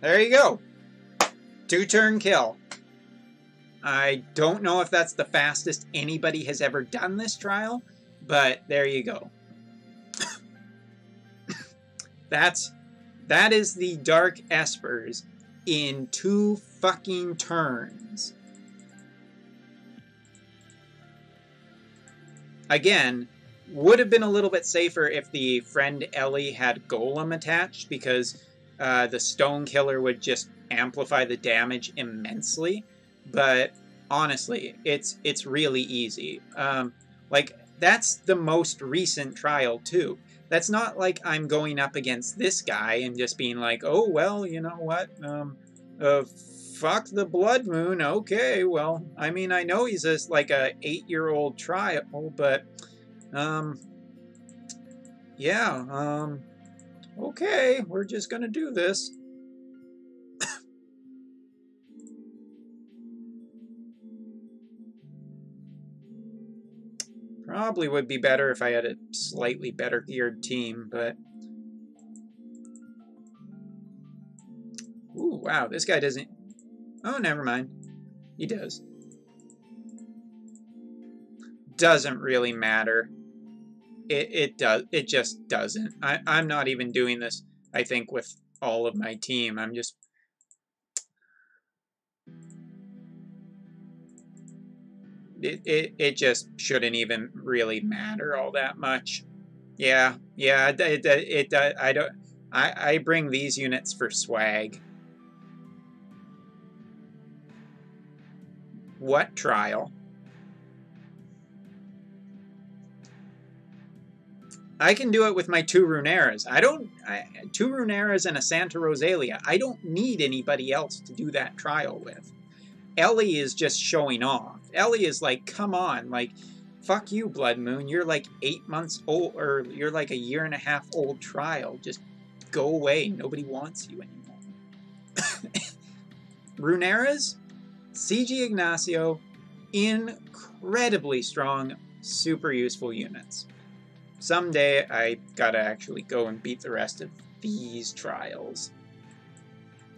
There you go. 2-turn kill. I don't know if that's the fastest anybody has ever done this trial, but there you go. That is the Dark Espers in 2 fucking turns. Again, would have been a little bit safer if the friend Ellie had Golem attached, because the Stone Killer would just amplify the damage immensely. But honestly, it's really easy. Like, that's the most recent trial too. That's not like I'm going up against this guy and just being like, oh well, you know what, fuck the Blood Moon. Okay, well, I mean, I know he's just like a 8-year-old trial, but yeah, okay, we're just gonna do this. Probably would be better if I had a slightly better geared team, but... Ooh, wow, this guy doesn't... Oh, never mind. He does. Doesn't really matter. It just doesn't. I'm not even doing this, I think, with all of my team. I'm just... It just shouldn't even really matter all that much. Yeah, I bring these units for swag. What trial? I can do it with my 2 Runeras. 2 Runeras and a Santa Rosalia. I don't need anybody else to do that trial with. Ellie is just showing off. Ellie is like, come on, like, fuck you, Blood Moon. You're like 8 months old, or you're like a 1.5 old trial. Just go away. Nobody wants you anymore. Runeras, CG Ignacio, incredibly strong, super useful units. Someday I gotta actually go and beat the rest of these trials.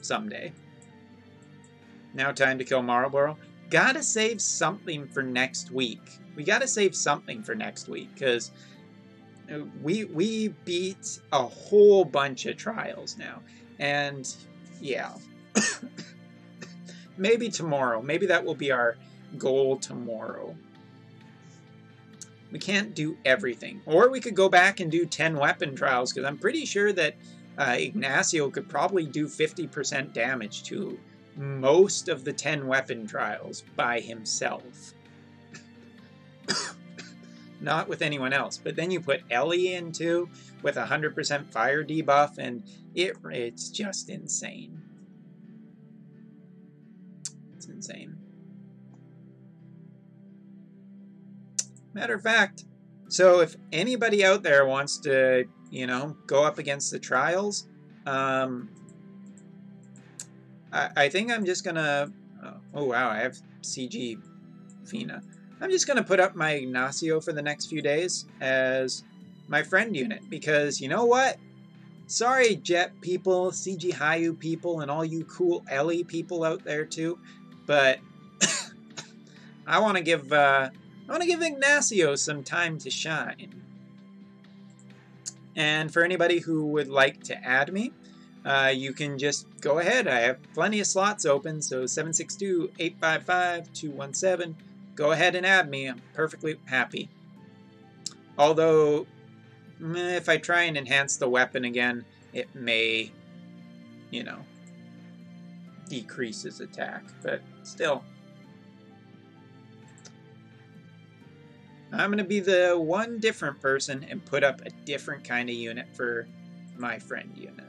Someday. Now time to kill Marlboro. Gotta save something for next week. We gotta save something for next week, because we beat a whole bunch of trials now. And yeah. Maybe tomorrow. Maybe that will be our goal tomorrow. We can't do everything. Or we could go back and do 10 weapon trials, because I'm pretty sure that Ignacio could probably do 50% damage to most of the 10 weapon trials by himself. Not with anyone else. But then you put Ellie in too, with 100% fire debuff, and it's just insane. It's insane. Matter of fact, so if anybody out there wants to, you know, go up against the trials, I think I'm just gonna... oh wow, I have CG Fina. I'm just gonna put up my Ignacio for the next few days as my friend unit, because you know what? Sorry, Jet people, CG Hayu people, and all you cool Ellie people out there too, but I want to give Ignacio some time to shine. And for anybody who would like to add me, you can just go ahead. I have plenty of slots open, so 762-855-217. Go ahead and add me. I'm perfectly happy. Although, if I try and enhance the weapon again, it may, you know, decrease his attack. But still. I'm going to be the one different person and put up a different kind of unit for my friend unit.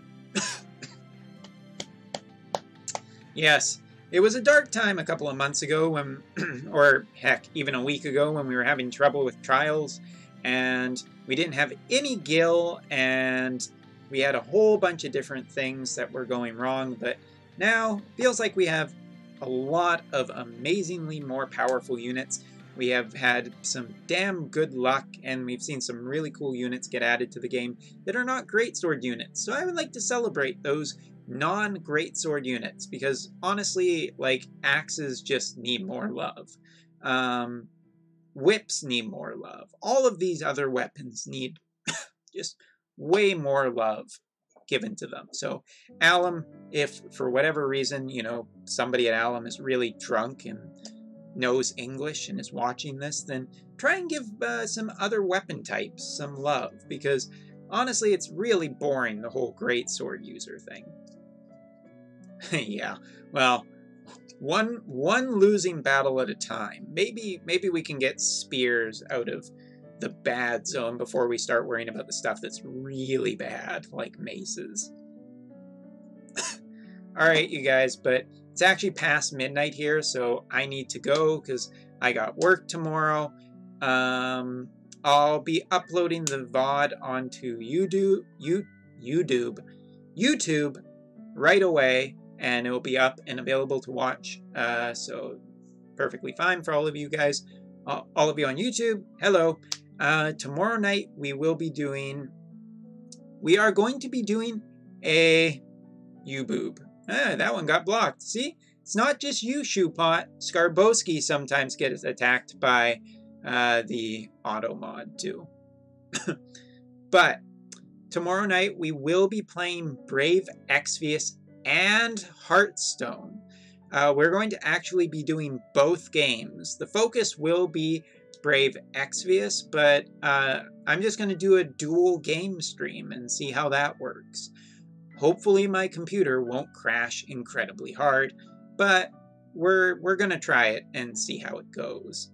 Yes, it was a dark time a couple of months ago when, or heck, even a week ago when we were having trouble with trials, and we didn't have any gil, and we had a whole bunch of different things that were going wrong, but now feels like we have a lot of amazingly more powerful units. We have had some damn good luck, and we've seen some really cool units get added to the game that are not great sword units. So I would like to celebrate those non-greatsword units, because honestly, like, axes just need more love. Whips need more love. All of these other weapons need just way more love given to them. So alum, if for whatever reason, you know, somebody at alum is really drunk and knows English and is watching this, then try and give some other weapon types some love, because honestly, it's really boring, the whole greatsword user thing. Yeah, well, one losing battle at a time. Maybe we can get spears out of the bad zone before we start worrying about the stuff that's really bad, like maces. Alright, you guys, but it's actually past midnight here, so I need to go because I got work tomorrow. I'll be uploading the VOD onto YouTube right away, and it will be up and available to watch, so perfectly fine for all of you guys. All of you on YouTube, hello. Tomorrow night we are going to be doing a U-boob. That one got blocked. See? It's not just you, Shoepot. Skarbowski sometimes gets attacked by the auto mod too. But tomorrow night we will be playing Brave Exvius and Hearthstone. We're going to actually be doing both games. The focus will be Brave Exvius, but I'm just going to do a dual game stream and see how that works. Hopefully my computer won't crash incredibly hard, but we're going to try it and see how it goes.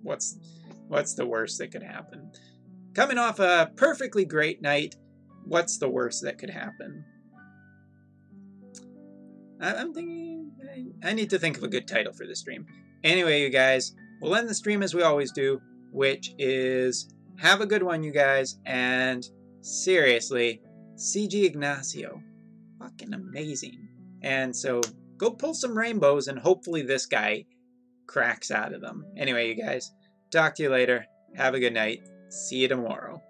What's the worst that could happen? Coming off a perfectly great night, what's the worst that could happen? I'm thinking I need to think of a good title for this stream. Anyway, you guys, we'll end the stream as we always do, which is have a good one, you guys, and seriously, CG Ignacio, fucking amazing. And so go pull some rainbows and hopefully this guy cracks out of them. Anyway, you guys, talk to you later. Have a good night. See you tomorrow.